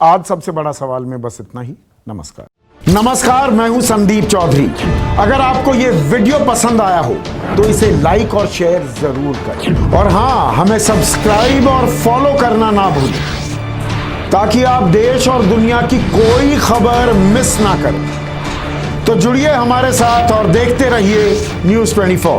आज सबसे बड़ा सवाल में बस इतना ही। नमस्कार। नमस्कार, मैं हूं संदीप चौधरी। अगर आपको ये वीडियो पसंद आया हो तो इसे लाइक और शेयर जरूर करें, और हां, हमें सब्सक्राइब और फॉलो करना ना भूलें, ताकि आप देश और दुनिया की कोई खबर मिस ना करें। तो जुड़िए हमारे साथ और देखते रहिए News 24।